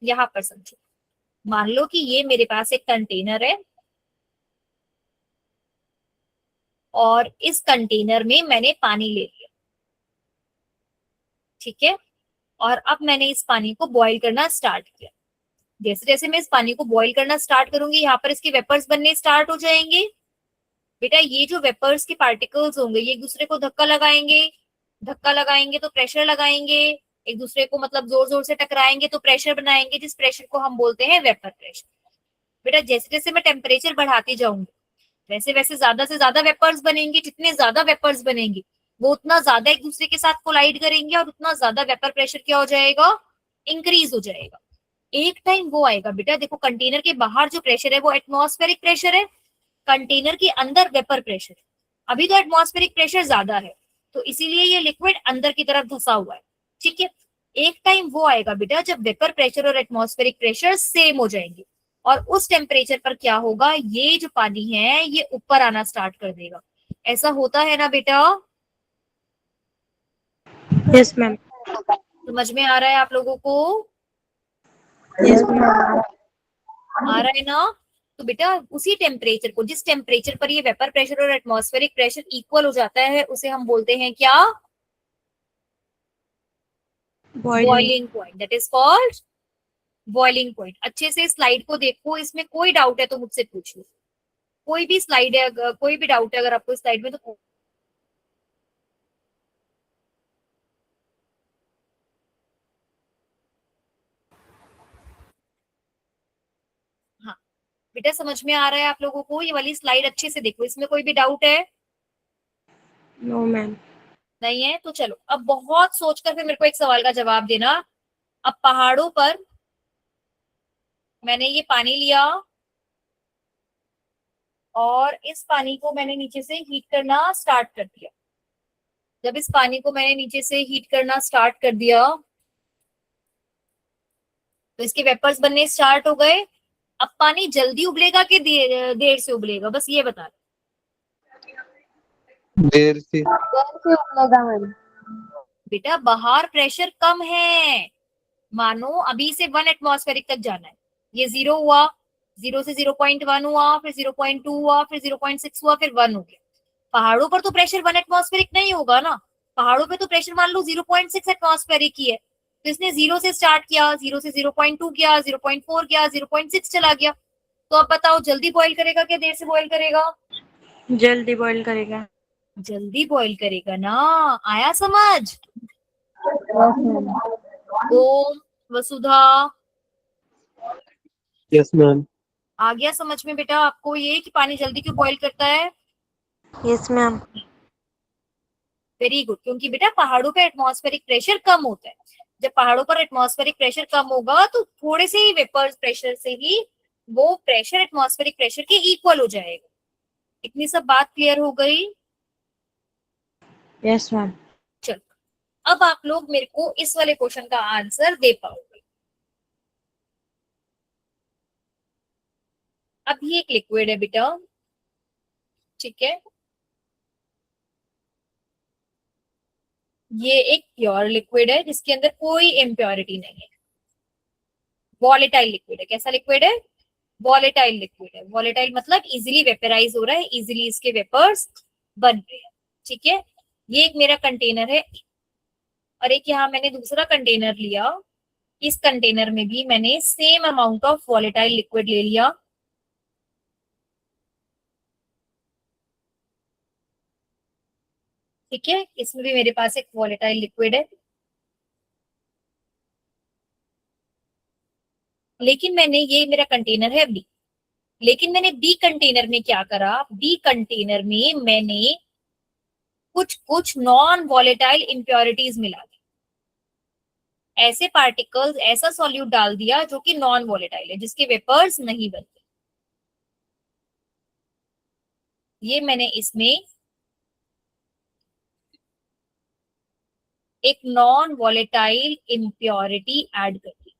यहाँ पर समझो। मान लो कि ये मेरे पास एक कंटेनर है और इस कंटेनर में मैंने पानी ले लिया। ठीक है, और अब मैंने इस पानी को बॉईल करना स्टार्ट किया। जैसे जैसे मैं इस पानी को बॉईल करना स्टार्ट करूंगी, यहाँ पर इसके वेपर्स बनने स्टार्ट हो जाएंगे। बेटा ये जो वेपर्स के पार्टिकल्स होंगे ये एक दूसरे को धक्का लगाएंगे, धक्का लगाएंगे तो प्रेशर लगाएंगे, एक दूसरे को मतलब जोर जोर से टकराएंगे तो प्रेशर बनाएंगे, जिस प्रेशर को हम बोलते हैं वेपर प्रेशर। बेटा जैसे जैसे मैं टेम्परेचर बढ़ाती जाऊंगी वैसे वैसे ज्यादा से ज्यादा वेपर्स बनेंगे। जितने ज्यादा वेपर्स बनेंगे वो उतना ज्यादा एक दूसरे के साथ कोलाइड करेंगे और उतना ज्यादा वेपर प्रेशर क्या हो जाएगा, इंक्रीज हो जाएगा। एक टाइम वो आएगा बेटा, देखो कंटेनर के बाहर जो प्रेशर है वो एटमॉस्फेरिक प्रेशर है, कंटेनर के अंदर वेपर प्रेशर है। अभी तो एटमॉस्फेरिक प्रेशर ज्यादा है तो इसीलिए ये लिक्विड अंदर की तरफ धंसा हुआ है। ठीक है, एक टाइम वो आएगा बेटा जब वेपर प्रेशर और एटमॉस्फेरिक प्रेशर सेम हो जाएंगे और उस टेम्परेचर पर क्या होगा, ये जो पानी है ये ऊपर आना स्टार्ट कर देगा। ऐसा होता है ना बेटा? Yes, ma'am. समझ में आ रहा है आप लोगों को? Yes, ma'am. आ रहा है ना? तो बेटा उसी टेम्परेचर को, जिस टेम्परेचर पर ये वेपर प्रेशर और एटमॉस्फेरिक प्रेशर इक्वल हो जाता है उसे हम बोलते हैं क्या, Boiling. Boiling point. That is called boiling point. अच्छे से स्लाइड को देखो, इसमें कोई डाउट है तो मुझसे पूछ लो। कोई भी स्लाइड है, कोई भी डाउट है अगर आपको स्लाइड में तो हाँ बेटा समझ में आ रहा है आप लोगों को? ये वाली स्लाइड अच्छे से देखो, इसमें कोई भी डाउट है? No, ma'am. नहीं है तो चलो अब बहुत सोचकर फिर मेरे को एक सवाल का जवाब देना। अब पहाड़ों पर मैंने ये पानी लिया और इस पानी को मैंने नीचे से हीट करना स्टार्ट कर दिया। जब इस पानी को मैंने नीचे से हीट करना स्टार्ट कर दिया तो इसके वेपर्स बनने स्टार्ट हो गए। अब पानी जल्दी उबलेगा कि देर से उबलेगा, बस ये बता। देर से। बेटा बाहर प्रेशर कम है, मानो अभी से 1 एटमॉस्फेरिक तक जाना है। ये 0 हुआ, 0 से 0.1 हुआ, फिर 0.2 हुआ, फिर 0.6 हुआ, फिर 1 हो गया। पहाड़ों पर तो प्रेशर 1 एटमॉस्फेरिक नहीं होगा ना, पहाड़ों पे तो प्रेशर मान लो 0.6 एटमॉस्फेरिक ही है। तो इसने 0 से स्टार्ट किया, 0 से 0.2 किया, 0.4 किया, 0.6 चला गया। तो अब बताओ जल्दी बॉईल करेगा क्या देर से बॉईल करेगा? जल्दी बॉईल करेगा। जल्दी बॉईल करेगा ना। आया समझ? ओम, वसुधा, यस मैम। आ गया समझ में बेटा आपको ये कि पानी जल्दी क्यों बॉईल करता है? Yes, ma'am. वेरी गुड, क्योंकि बेटा पहाड़ों पे एटमॉस्फेरिक प्रेशर कम होता है। जब पहाड़ों पर एटमॉस्फेरिक प्रेशर कम होगा तो थोड़े से ही वेपर्स प्रेशर से ही वो प्रेशर एटमॉस्फेरिक प्रेशर के इक्वल हो जाएगा। इतनी सब बात क्लियर हो गई? Yes, ma'am. चलो अब आप लोग मेरे को इस वाले क्वेश्चन का आंसर दे पाओगे। अब ये एक लिक्विड है बेटा, ठीक है, ये एक प्योर लिक्विड है जिसके अंदर कोई इम्प्योरिटी नहीं है। वॉलेटाइल लिक्विड है। कैसा लिक्विड है? वॉलेटाइल लिक्विड है। वॉलेटाइल मतलब इजीली वेपराइज हो रहा है, इजीली इसके वेपर्स बन रहे हैं। ठीक है, ये एक मेरा कंटेनर है और एक यहाँ मैंने दूसरा कंटेनर लिया। इस कंटेनर में भी मैंने same amount of volatile liquid ले लिया। ठीक है, इसमें भी मेरे पास एक वॉलेटाइल लिक्विड है। लेकिन मैंने, ये मेरा कंटेनर है बी, लेकिन मैंने बी कंटेनर में क्या करा, बी कंटेनर में मैंने कुछ कुछ नॉन वॉलेटाइल इंप्योरिटीज मिला दी। ऐसे पार्टिकल्स, ऐसा सॉल्यूट डाल दिया जो कि नॉन वॉलेटाइल है, जिसके वेपर्स नहीं बनते। ये मैंने इसमें एक नॉन वॉलेटाइल इम्प्योरिटी ऐड कर दी।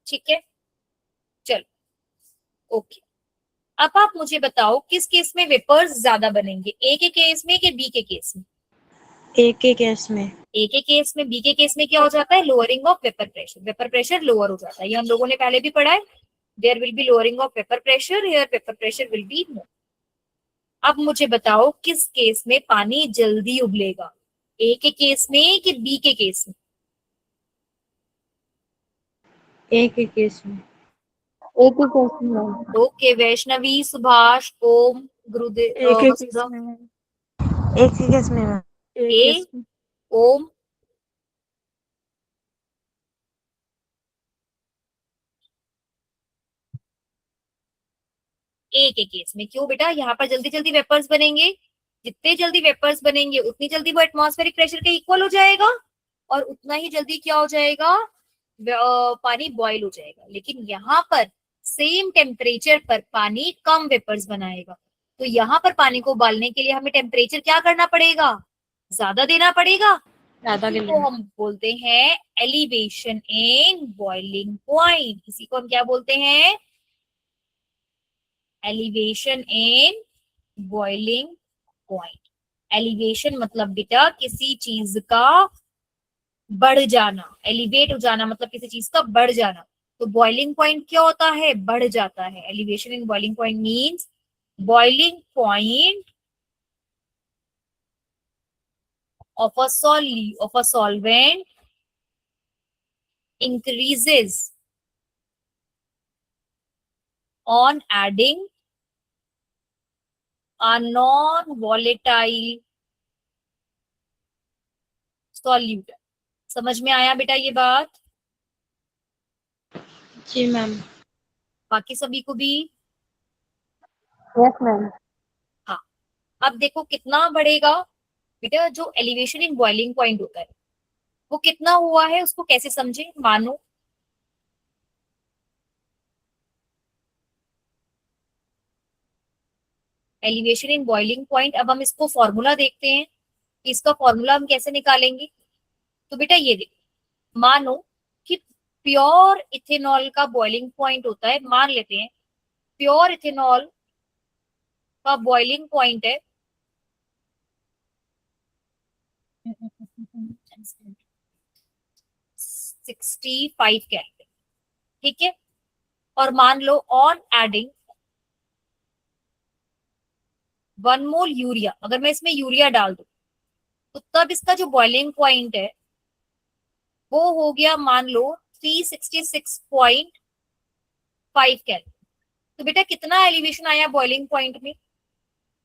ठीक है, चलो ओके। अब आप मुझे बताओ किस केस में वेपर्स ज्यादा बनेंगे, ए के केस में कि बी के केस में? एक के केस में। ए के केस में। बी के केस में क्या हो जाता है? Lowering of vapour pressure, vapour pressure lower हो जाता है। ये हम लोगों ने पहले भी पढ़ा है, there will be lowering of vapour pressure, here vapour pressure will be more. अब मुझे बताओ किस केस में पानी जल्दी उबलेगा, ए के केस में कि बी के केस में? एक के केस में। एक ही केस में। ओके, वैष्णवी, सुभाष, ओम, एक ही केस वसुधा, में। एक के केस में मैम। एक ए, केस में। ओम, ए के केस में। क्यों बेटा? यहाँ पर जल्दी जल्दी वेपर्स बनेंगे, जितने जल्दी वेपर्स बनेंगे उतनी जल्दी वो एटमॉस्फेरिक प्रेशर के इक्वल हो जाएगा और उतना ही जल्दी क्या हो जाएगा? पानी बॉईल हो जाएगा। लेकिन यहाँ पर सेम टेम्परेचर पर पानी कम वेपर्स बनाएगा, तो यहाँ पर पानी को उबालने के लिए हमें टेम्परेचर क्या करना पड़ेगा? ज्यादा देना पड़ेगा। ज्यादा इसी ले को लेना। हम बोलते हैं एलिवेशन इन बॉइलिंग पॉइंट। इसी को हम क्या बोलते हैं? Elevation in boiling point. Elevation मतलब बेटा किसी चीज का बढ़ जाना, एलिवेट हो जाना मतलब किसी चीज का बढ़ जाना। तो बॉइलिंग पॉइंट क्या होता है? बढ़ जाता है। Elevation in boiling point means boiling point of a solvent increases on adding a non-volatile solute। समझ में आया बेटा ये बात? जी मैम। बाकी सभी को भी? Yes ma'am. हाँ। अब देखो कितना बढ़ेगा बेटा, जो एलिवेशन इन बॉइलिंग पॉइंट होता है वो कितना हुआ है उसको कैसे समझे? मानो एलिवेशन इन बॉइलिंग पॉइंट, अब हम इसको फॉर्मूला देखते हैं कि इसका फॉर्मूला हम कैसे निकालेंगे। तो बेटा ये देखो, मानो कि प्योर इथेनॉल का बॉइलिंग पॉइंट होता है, मान लेते हैं प्योर इथेनॉल का बॉइलिंग पॉइंट है 65 केल्विन। ठीक है, और मान लो ऑन एडिंग 1 मोल यूरिया, अगर मैं इसमें यूरिया डाल दूं तो तब इसका जो बॉइलिंग पॉइंट है वो हो गया मान लो 366.5 केल्विन। तो बेटा कितना एलिवेशन आया बॉइलिंग पॉइंट में?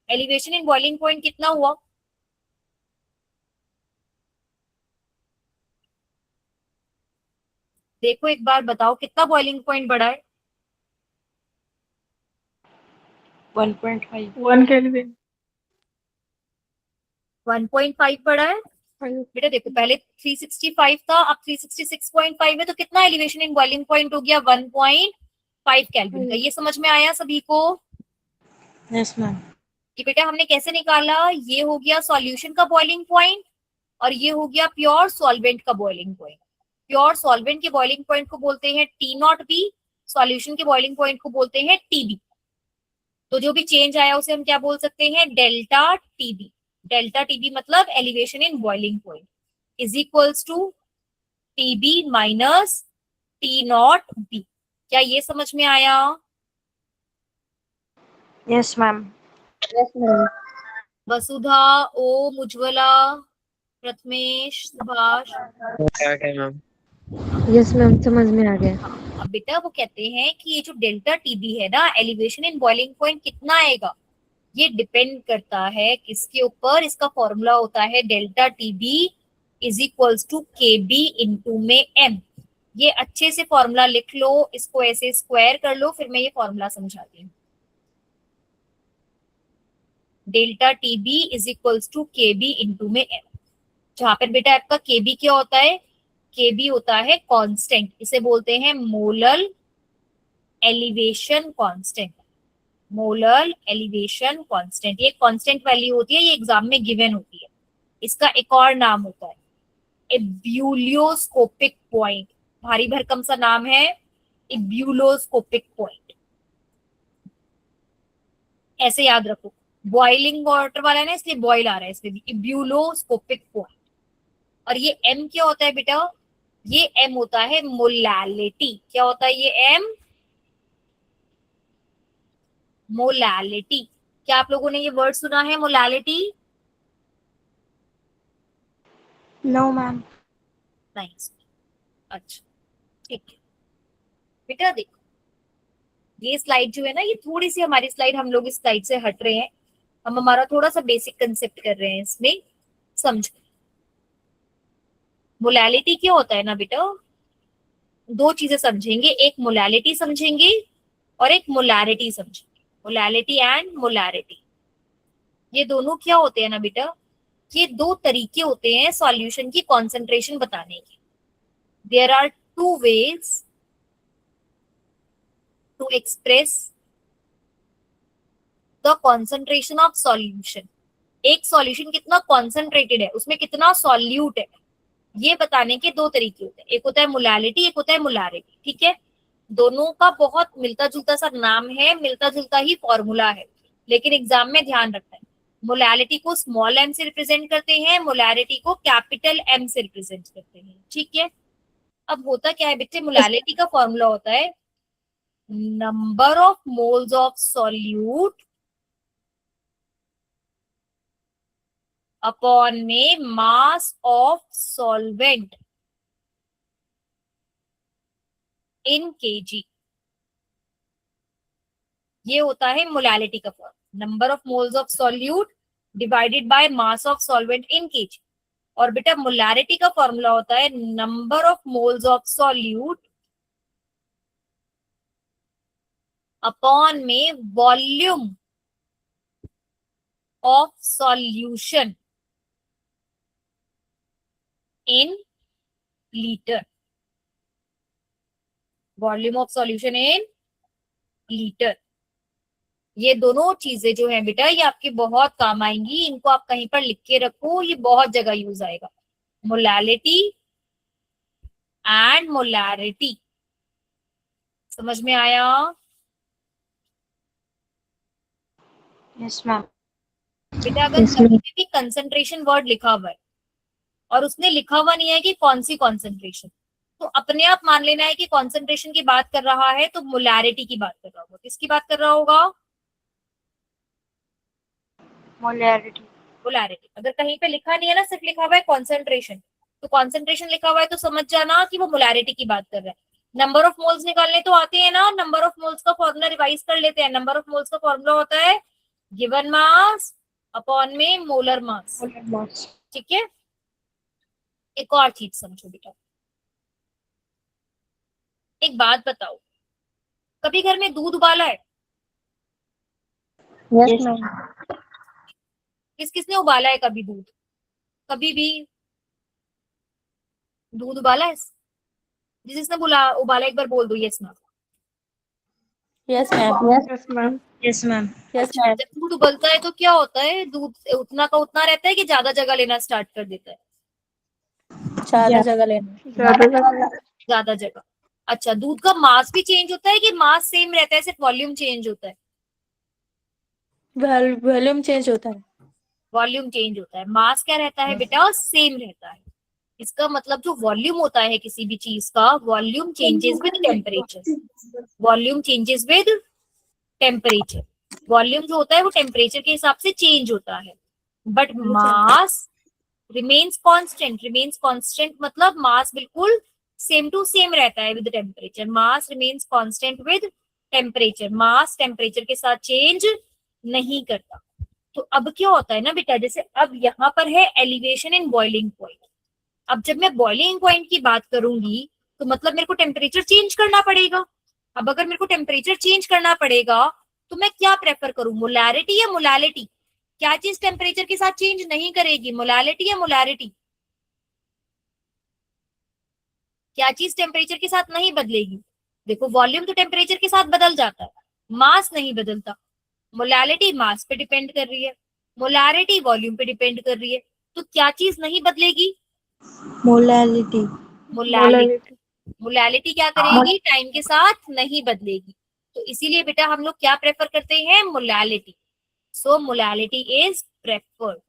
एलिवेशन इन बॉइलिंग पॉइंट कितना हुआ? देखो एक बार बताओ कितना बॉइलिंग पॉइंट बढ़ा है? 1.5। 1 केल्विन। 1.5 बढ़ा है बेटा। देखो पहले 365 था, अब 366.5 है, तो कितना एलिवेशन इन बॉइलिंग पॉइंट हो गया? 1.5 केल्विन का। ये समझ में आया सभी को? Yes ma'am. कि बेटा हमने कैसे निकाला? ये हो गया सॉल्यूशन का बॉइलिंग पॉइंट और ये हो गया प्योर सॉल्वेंट का बॉइलिंग पॉइंट। प्योर सॉल्वेंट के बॉइलिंग पॉइंट को बोलते हैं टी नॉट बी, सॉल्यूशन के बॉइलिंग पॉइंट को बोलते हैं टीबी। तो जो भी चेंज आया उसे हम क्या बोल सकते हैं? Delta TB. डेल्टा टीबी मतलब elevation in boiling point is equals to TB minus T naught B. क्या ये समझ में आया? Yes ma'am. Yes ma'am. Vasudha, Om, Ujjwala, Prathamesh, Subhash. क्या क्या मैम? यस मैम, समझ में आ गया। हाँ, अब बेटा वो कहते हैं कि ये जो डेल्टा टीबी है ना, एलिवेशन इन बॉइलिंग पॉइंट कितना आएगा? ये डिपेंड करता है किसके ऊपर? इसका फॉर्मूला होता है delta TB is equals to K B into में एम। ये अच्छे से फॉर्मूला लिख लो, इसको ऐसे स्क्वायर कर लो, फिर मैं ये फॉर्मूला समझाती हूँ। Delta TB is equals to K B into में एम, जहां पर बेटा आपका के बी क्या होता है? के बी होता है कांस्टेंट, इसे बोलते हैं molar elevation constant. Molar elevation constant ये कांस्टेंट वैल्यू होती है, ये एग्जाम में गिवन होती है। इसका एक और नाम होता है एब्यूलियोस्कोपिक पॉइंट, भारी भरकम सा नाम है, एब्यूलोस्कोपिक पॉइंट, ऐसे याद रखो। बॉइलिंग वाटर वाला है ना, इसलिए बॉइल आ रहा है इसमें भी, एब्यूलोस्कोपिक पॉइंट। और ये एम क्या होता है बेटा? ये एम होता है मोलैलिटी। क्या होता है ये एम? मोलैलिटी। क्या आप लोगों ने ये वर्ड सुना है मोलैलिटी? No, ma'am. नहीं सुना। अच्छा ठीक है बेटा, देखो ये स्लाइड जो है ना, ये थोड़ी सी हमारी स्लाइड, हम लोग इस स्लाइड से हट रहे हैं, हम हमारा थोड़ा सा बेसिक कंसेप्ट कर रहे हैं इसमें, समझ। मोलैलिटी क्या होता है ना बेटा, दो चीजें समझेंगे, एक मोलैलिटी समझेंगे और एक मोलैरिटी समझेंगे। मोलैलिटी एंड मोलैरिटी, ये दोनों क्या होते हैं ना बेटा, ये दो तरीके होते हैं सॉल्यूशन की कॉन्सेंट्रेशन बताने के। There are two ways to express the concentration of solution. एक सॉल्यूशन कितना कॉन्सेंट्रेटेड है, उसमें कितना सॉल्यूट है, ये बताने के दो तरीके होते हैं। एक होता है मोलैलिटी, एक होता है मोलैरिटी। ठीक है, दोनों का बहुत मिलता जुलता सा नाम है, मिलता जुलता ही फॉर्मूला है, लेकिन एग्जाम में ध्यान रखना है, मोलैलिटी को स्मॉल एम से रिप्रेजेंट करते हैं, मोलैरिटी को कैपिटल एम से रिप्रेजेंट करते हैं। ठीक है, अब होता क्या है बच्चे, मोलैलिटी का फॉर्मूला होता है number of moles of solute upon में mass of solvent in KG. ये होता है मोलैलिटी का formula, number of moles of solute divided by mass of solvent in KG. और बेटा मोलैरिटी का फॉर्मूला होता है number of moles of solute upon में volume of solution in litre. Volume of solution in litre. ये दोनों चीजें जो हैं बेटा, ये आपके बहुत काम आएंगी, इनको आप कहीं पर लिख के रखो, ये बहुत जगह यूज आएगा। मोलैलिटी एंड मोलैरिटी, समझ में आया? Yes, ma'am. बेटा अगर कहीं पे भी कंसंट्रेशन वर्ड लिखा हुआ है और उसने लिखा हुआ नहीं है कि कौन सी कॉन्सेंट्रेशन, तो अपने आप मान लेना है कि कॉन्सेंट्रेशन की बात कर रहा है, तो मोलैरिटी की बात कर रहा होगा। किसकी बात कर रहा होगा? Molarity. मोलैरिटी। अगर कहीं पे लिखा नहीं है ना, सिर्फ लिखा हुआ है कॉन्सेंट्रेशन, तो कॉन्सेंट्रेशन लिखा हुआ है तो समझ जाना कि वो मोलैरिटी की बात कर रहा है। नंबर ऑफ मोल्स निकालने तो आते हैं ना, नंबर ऑफ मोल्स का फॉर्मूला रिवाइज कर लेते हैं। नंबर ऑफ मोल्स का फॉर्मूला होता है गिवन मास अपॉन में मोलर मास। Molar mass. ठीक है, एक और चीज समझो बेटा, एक बात बताओ, कभी घर में दूध उबाला है? Yes, ma'am. किस किसने उबाला है कभी दूध? कभी भी दूध उबाला है? जिसने बोला उबाला एक बार बोल दो यस ना। Yes ma'am. Yes, ma'am. Yes, ma'am. Yes अच्छा, मैम। जब दूध उबलता है तो क्या होता है, दूध उतना का उतना रहता है कि ज्यादा जगह लेना स्टार्ट कर देता है? ज्यादा जगह लेना। ज्यादा जगह। अच्छा, दूध का मास भी चेंज होता है कि मास सेम रहता है, सिर्फ वॉल्यूम चेंज होता है? वॉल्यूम चेंज होता है। वॉल्यूम चेंज होता है, मास क्या रहता है बेटा? सेम रहता है। इसका मतलब जो वॉल्यूम होता है किसी भी चीज का, volume changes with temperature. Volume changes with temperature. Volume जो होता है वो टेम्परेचर के हिसाब से चेंज होता है, but mass remains constant. Remains constant मतलब मास बिल्कुल सेम टू सेम रहता है with temperature. Mass remains constant with temperature. Mass temperature के साथ चेंज नहीं करता। तो अब क्या होता है ना बेटा, जैसे अब यहाँ पर है एलिवेशन इन बॉइलिंग पॉइंट। अब जब मैं बॉइलिंग पॉइंट की बात करूंगी तो मतलब मेरे को टेम्परेचर चेंज करना पड़ेगा। अब अगर मेरे को टेम्परेचर चेंज करना पड़ेगा तो मैं क्या प्रेफर करूं, मोलैरिटी या मोलैलिटी? क्या चीज टेम्परेचर के साथ चेंज नहीं करेगी, मोलैलिटी या मोलैरिटी? क्या चीज टेम्परेचर के साथ नहीं बदलेगी? देखो वॉल्यूम तो टेम्परेचर के साथ बदल जाता है, मास नहीं बदलता। मोलैलिटी मास पे डिपेंड कर रही है, मोलैरिटी वॉल्यूम पे डिपेंड कर रही है। तो क्या चीज नहीं बदलेगी? Molality. मोलैलिटी। मोलैलिटी क्या करेगी, टाइम के साथ नहीं बदलेगी, तो इसीलिए बेटा हम लोग क्या प्रेफर करते हैं, molality. So molality is preferred,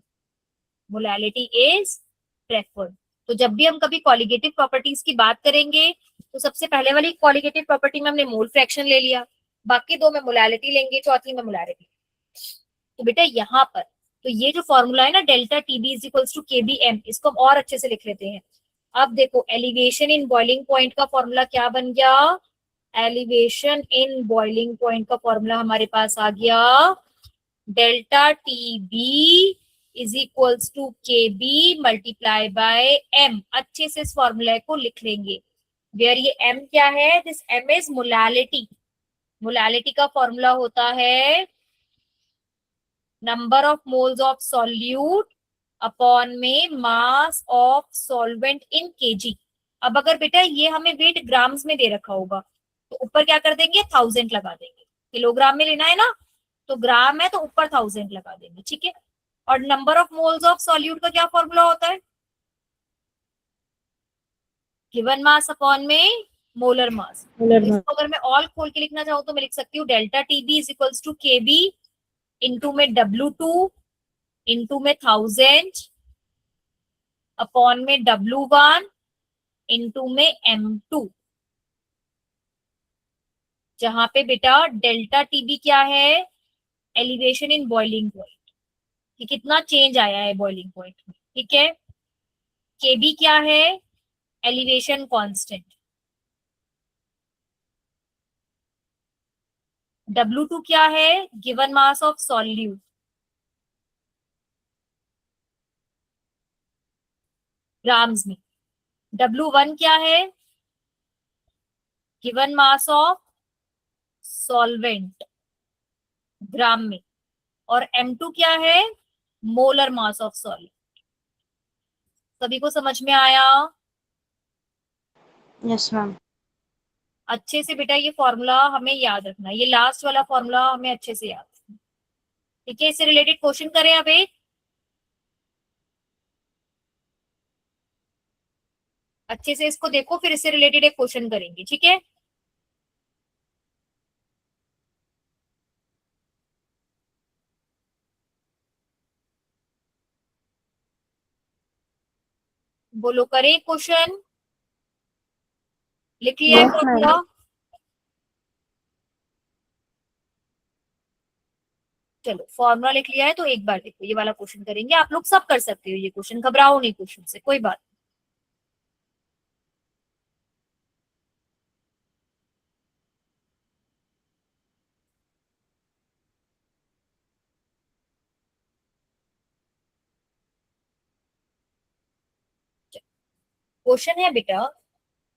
molality is preferred. तो जब भी हम कभी कॉलिगेटिव प्रॉपर्टीज की बात करेंगे तो सबसे पहले वाली कॉलिगेटिव प्रॉपर्टी में हमने मोल फ्रैक्शन ले लिया, बाकी दो में मोलैलिटी लेंगे, चौथी में मोलैरिटी। तो बेटा यहाँ पर तो ये जो फॉर्मूला है ना delta TB is equals to KBM, इसको हम और अच्छे से लिख लेते हैं। अब देखो एलिवेशन इन बॉइलिंग पॉइंट का फॉर्मूला क्या बन गया, एलिवेशन इन बॉइलिंग पॉइंट का फॉर्मूला हमारे पास आ गया delta TB is equals to K B multiply by M. अच्छे से इस फॉर्मूला को लिख लेंगे, वेयर ये एम क्या है, this M is molality. Molality का फॉर्मूला होता है number of moles of solute upon में mass of solvent in KG. अब अगर बेटा ये हमें वेट ग्राम्स में दे रखा होगा तो ऊपर क्या कर देंगे, 1000 लगा देंगे। किलोग्राम में लेना है ना, तो ग्राम है तो ऊपर 1000 लगा देंगे, ठीक है। और number of moles of solute का क्या फॉर्मूला होता है, गिवन मास अपॉन में मोलर मास। तो इसको अगर मैं ऑल खोल के लिखना चाहूँ तो मैं लिख सकती हूँ delta TB is equals to KB into में W2 इंटू में 1000 अपॉन में W1 इंटू में M2, जहां पे बेटा डेल्टा टीबी क्या है, एलिवेशन इन बॉइलिंग पॉइंट, कि कितना चेंज आया है बॉइलिंग पॉइंट में, ठीक है। केबी क्या है, एलिवेशन कांस्टेंट। W2 क्या है, given mass of solute. Grams में। W1 क्या है, गिवन मास ऑफ सॉल्वेंट ग्राम में। और M2 क्या है, मोलर मास ऑफ सॉल्वेंट। सभी को समझ में आया? Yes, ma'am. अच्छे से बेटा ये फॉर्मूला हमें याद रखना, ये लास्ट वाला फॉर्मूला हमें अच्छे से याद रखना, ठीक है। इससे रिलेटेड क्वेश्चन करें अब एक, अच्छे से इसको देखो, फिर इससे रिलेटेड एक क्वेश्चन करेंगे, ठीक है। बोलो करें क्वेश्चन, लिख लिया है Yes, ma'am. फॉर्मूला? चलो फॉर्मूला लिख लिया है तो एक बार देखो ये वाला क्वेश्चन करेंगे, आप लोग सब कर सकते हो ये क्वेश्चन, घबराओ नहीं क्वेश्चन से, कोई बात। क्वेश्चन है बेटा,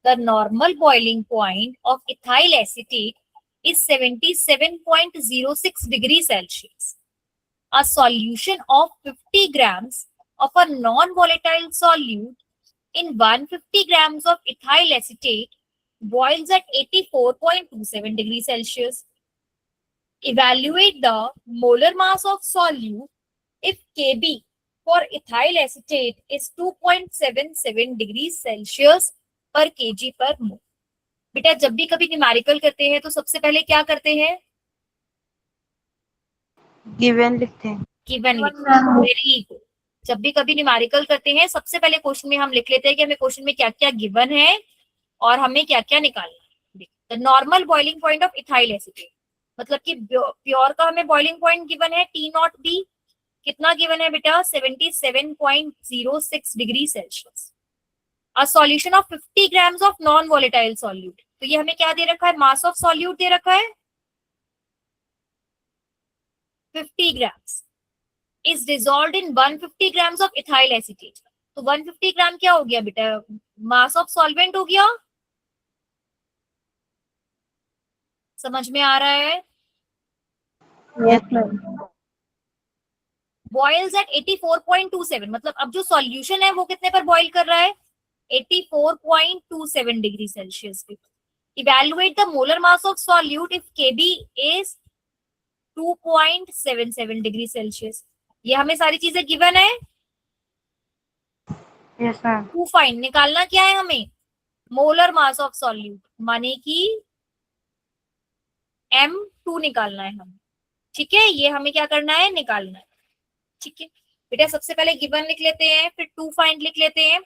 the normal boiling point of ethyl acetate is 77.06 degree Celsius. A solution of 50 grams of a non-volatile solute in 150 grams of ethyl acetate boils at 84.27 degrees Celsius. Evaluate the molar mass of solute if Kb for ethyl acetate is 2.77 degrees Celsius per kg per mole. बेटा जब भी कभी numerical करते हैं तो सबसे पहले क्या करते हैं, Given लिखते हैं. गिवन लिखते हैं, वेरी गुड। जब भी कभी न्यूमेरिकल करते हैं सबसे पहले क्वेश्चन में हम लिख लेते हैं कि हमें क्वेश्चन में क्या क्या गिवन है और हमें क्या क्या निकालना है। The normal boiling point of ethyl acetate, मतलब कि प्योर का हमें बॉइलिंग पॉइंट गिवन है T0B, कितना गिवन है बेटा, 77.06 degree Celsius. A solution of 50 grams of non volatile solute, तो ये हमें क्या दे रखा है, मास ऑफ सॉल्यूट दे रखा है 50 grams is dissolved in 150 grams of ethyl acetate। तो 150 ग्राम क्या हो गया बेटा, मास ऑफ सॉल्वेंट हो गया, समझ में आ रहा है। Yes, ma'am. बॉइल्स एट 84.27, मतलब अब जो सॉल्यूशन है वो कितने पर बॉइल कर रहा है, 84.27 डिग्री सेल्सियस पे। Evaluate the molar mass of solute if Kb is 2.77 degree Celsius. ये हमें सारी चीजें गिवन है, Yes, ma'am. टू फाइंड, निकालना क्या है हमें, मोलर मास ऑफ सॉल्यूट, माने कि M2 निकालना है हमें। ठीक है, ये हमें क्या करना है, निकालना है। ठीक है बेटा, सबसे पहले गिवन लिख लेते हैं, फिर टू फाइंड लिख लेते हैं,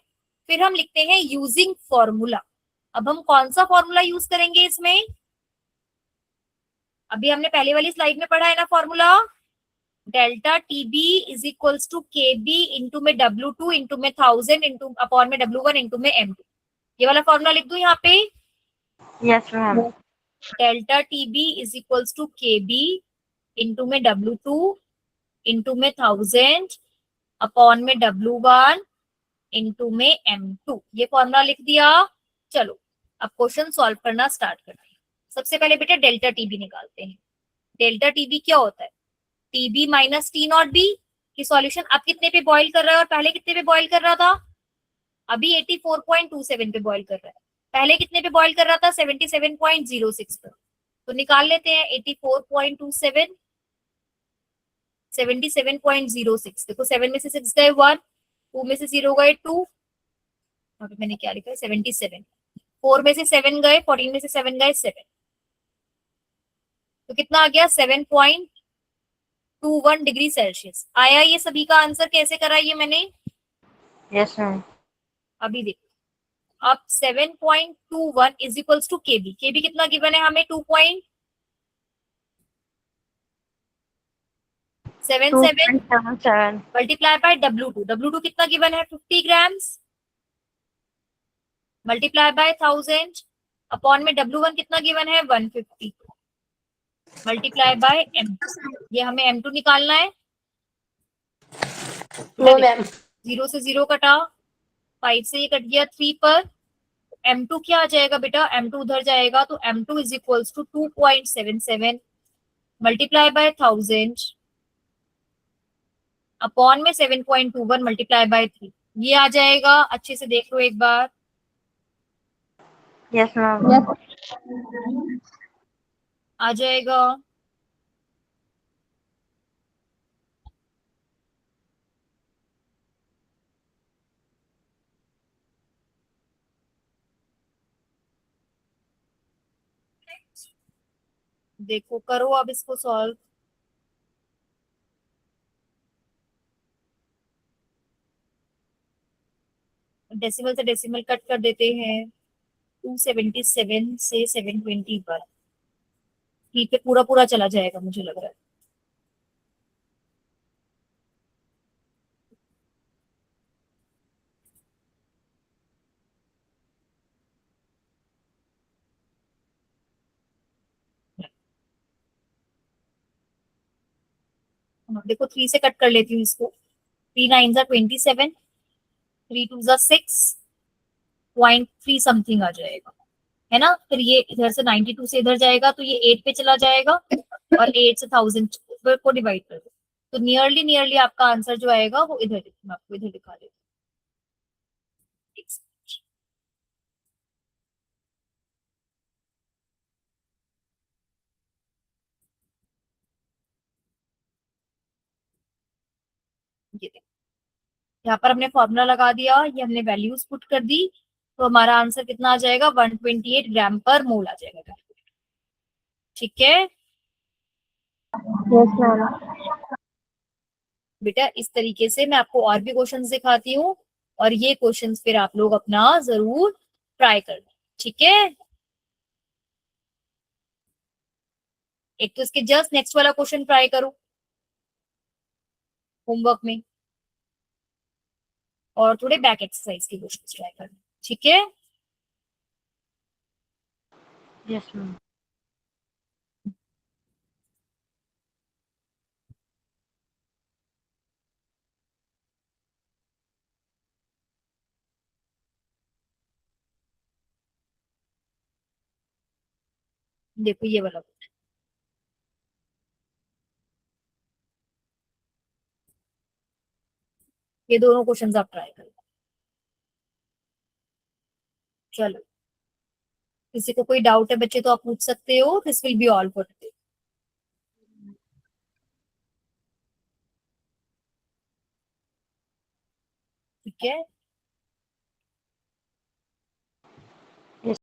फिर हम लिखते हैं यूजिंग फॉर्मूला। अब हम कौन सा फॉर्मूला यूज करेंगे इसमें, अभी हमने पहले वाली स्लाइड में पढ़ा है ना formula, delta TB is equals to K B into में W2 इंटू में 1000 इंटू अपॉन में W1 इंटू में M2। ये वाला फॉर्मूला लिख दूं यहाँ पे, Yes, ma'am. Delta TB is equals to K B into में W2 इंटू में 1000 अपॉन में W1 इंटू में M2। ये फॉर्मूला लिख दिया। चलो अब क्वेश्चन सॉल्व करना स्टार्ट करते हैं। सबसे पहले बेटा डेल्टा टीबी निकालते हैं। डेल्टा टीबी क्या होता है, TB minus T naught B की सॉल्यूशन। अब कितने पे बॉईल कर रहा है और पहले कितने पे बॉईल कर रहा था, अभी 84.27 पे बॉईल कर रहा है, पहले कितने पे बॉईल कर रहा था, 77.06 पर। तो निकाल लेते हैं 84.27 77.06। देखो 7 में से 6 गए 1, 2 में से 0 गए 2, और मैंने क्या लिखा है 77, 4 में से 7 गए, 14 में से 7 गए 7, तो कितना आ गया 7.21 डिग्री सेल्सियस आया। ये सभी का आंसर कैसे करा ये मैंने, Yes, ma'am. अभी देखो। अब 7.21 इज इक्वल्स टू केबी, केबी कितना गिवन है हमें 2.77 2.77. मल्टीप्लाई बाय W2, W2 कितना गिवन है 50 ग्राम्स मल्टीप्लाई बाय 1000 अपॉन में W1 कितना गिवन है 150 मल्टीप्लाई बाय M2। ये हमें M2 निकालना है। No ma'am. 0 से 0 कटा, 5 से ये कट गया 3 पर, M2 क्या आ जाएगा बेटा, M2 उधर जाएगा, तो M2 is equals to 2.77 multiply by 1000 upon में 7.21 मल्टीप्लाई बाय 3। ये आ जाएगा, अच्छे से देख लो एक बार, Yes, ma'am. आ जाएगा। देखो करो अब इसको सॉल्व। डेसिमल से डेसिमल कट कर देते हैं, 277 से 721, ठीक है पूरा पूरा चला जाएगा मुझे लग रहा है। देखो 3 से कट कर लेती हूँ इसको, 3 9 जा 27, 3 2 जा 6.3 समथिंग आ जाएगा, है ना। फिर ये इधर से 92 से इधर जाएगा तो ये 8 पे चला जाएगा, और 8 से 1000 को डिवाइड कर दो, तो नियरली नियरली आपका आंसर जो आएगा वो इधर, मैं आपको इधर दिखा देती हूँ। ये देखो, यहाँ पर हमने फॉर्मूला लगा दिया, ये हमने वैल्यूज पुट कर दी, तो हमारा आंसर कितना आ जाएगा 128 ग्राम पर मोल आ जाएगा। ठीक है Yes, ma'am. बेटा, इस तरीके से मैं आपको और भी क्वेश्चंस दिखाती हूँ, और ये क्वेश्चंस फिर आप लोग अपना जरूर ट्राई करना। ठीक है, एक तो इसके जस्ट नेक्स्ट वाला क्वेश्चन ट्राई करो होमवर्क में, और थोड़े बैक एक्सरसाइज के क्वेश्चन ट्राई करना। ठीक है, Yes, ma'am. देखो ये वाला, ये दोनों क्वेश्चंस आप ट्राई करो। चलो, किसी को कोई डाउट है बच्चे तो आप पूछ सकते हो। This will be all for today. ठीक है।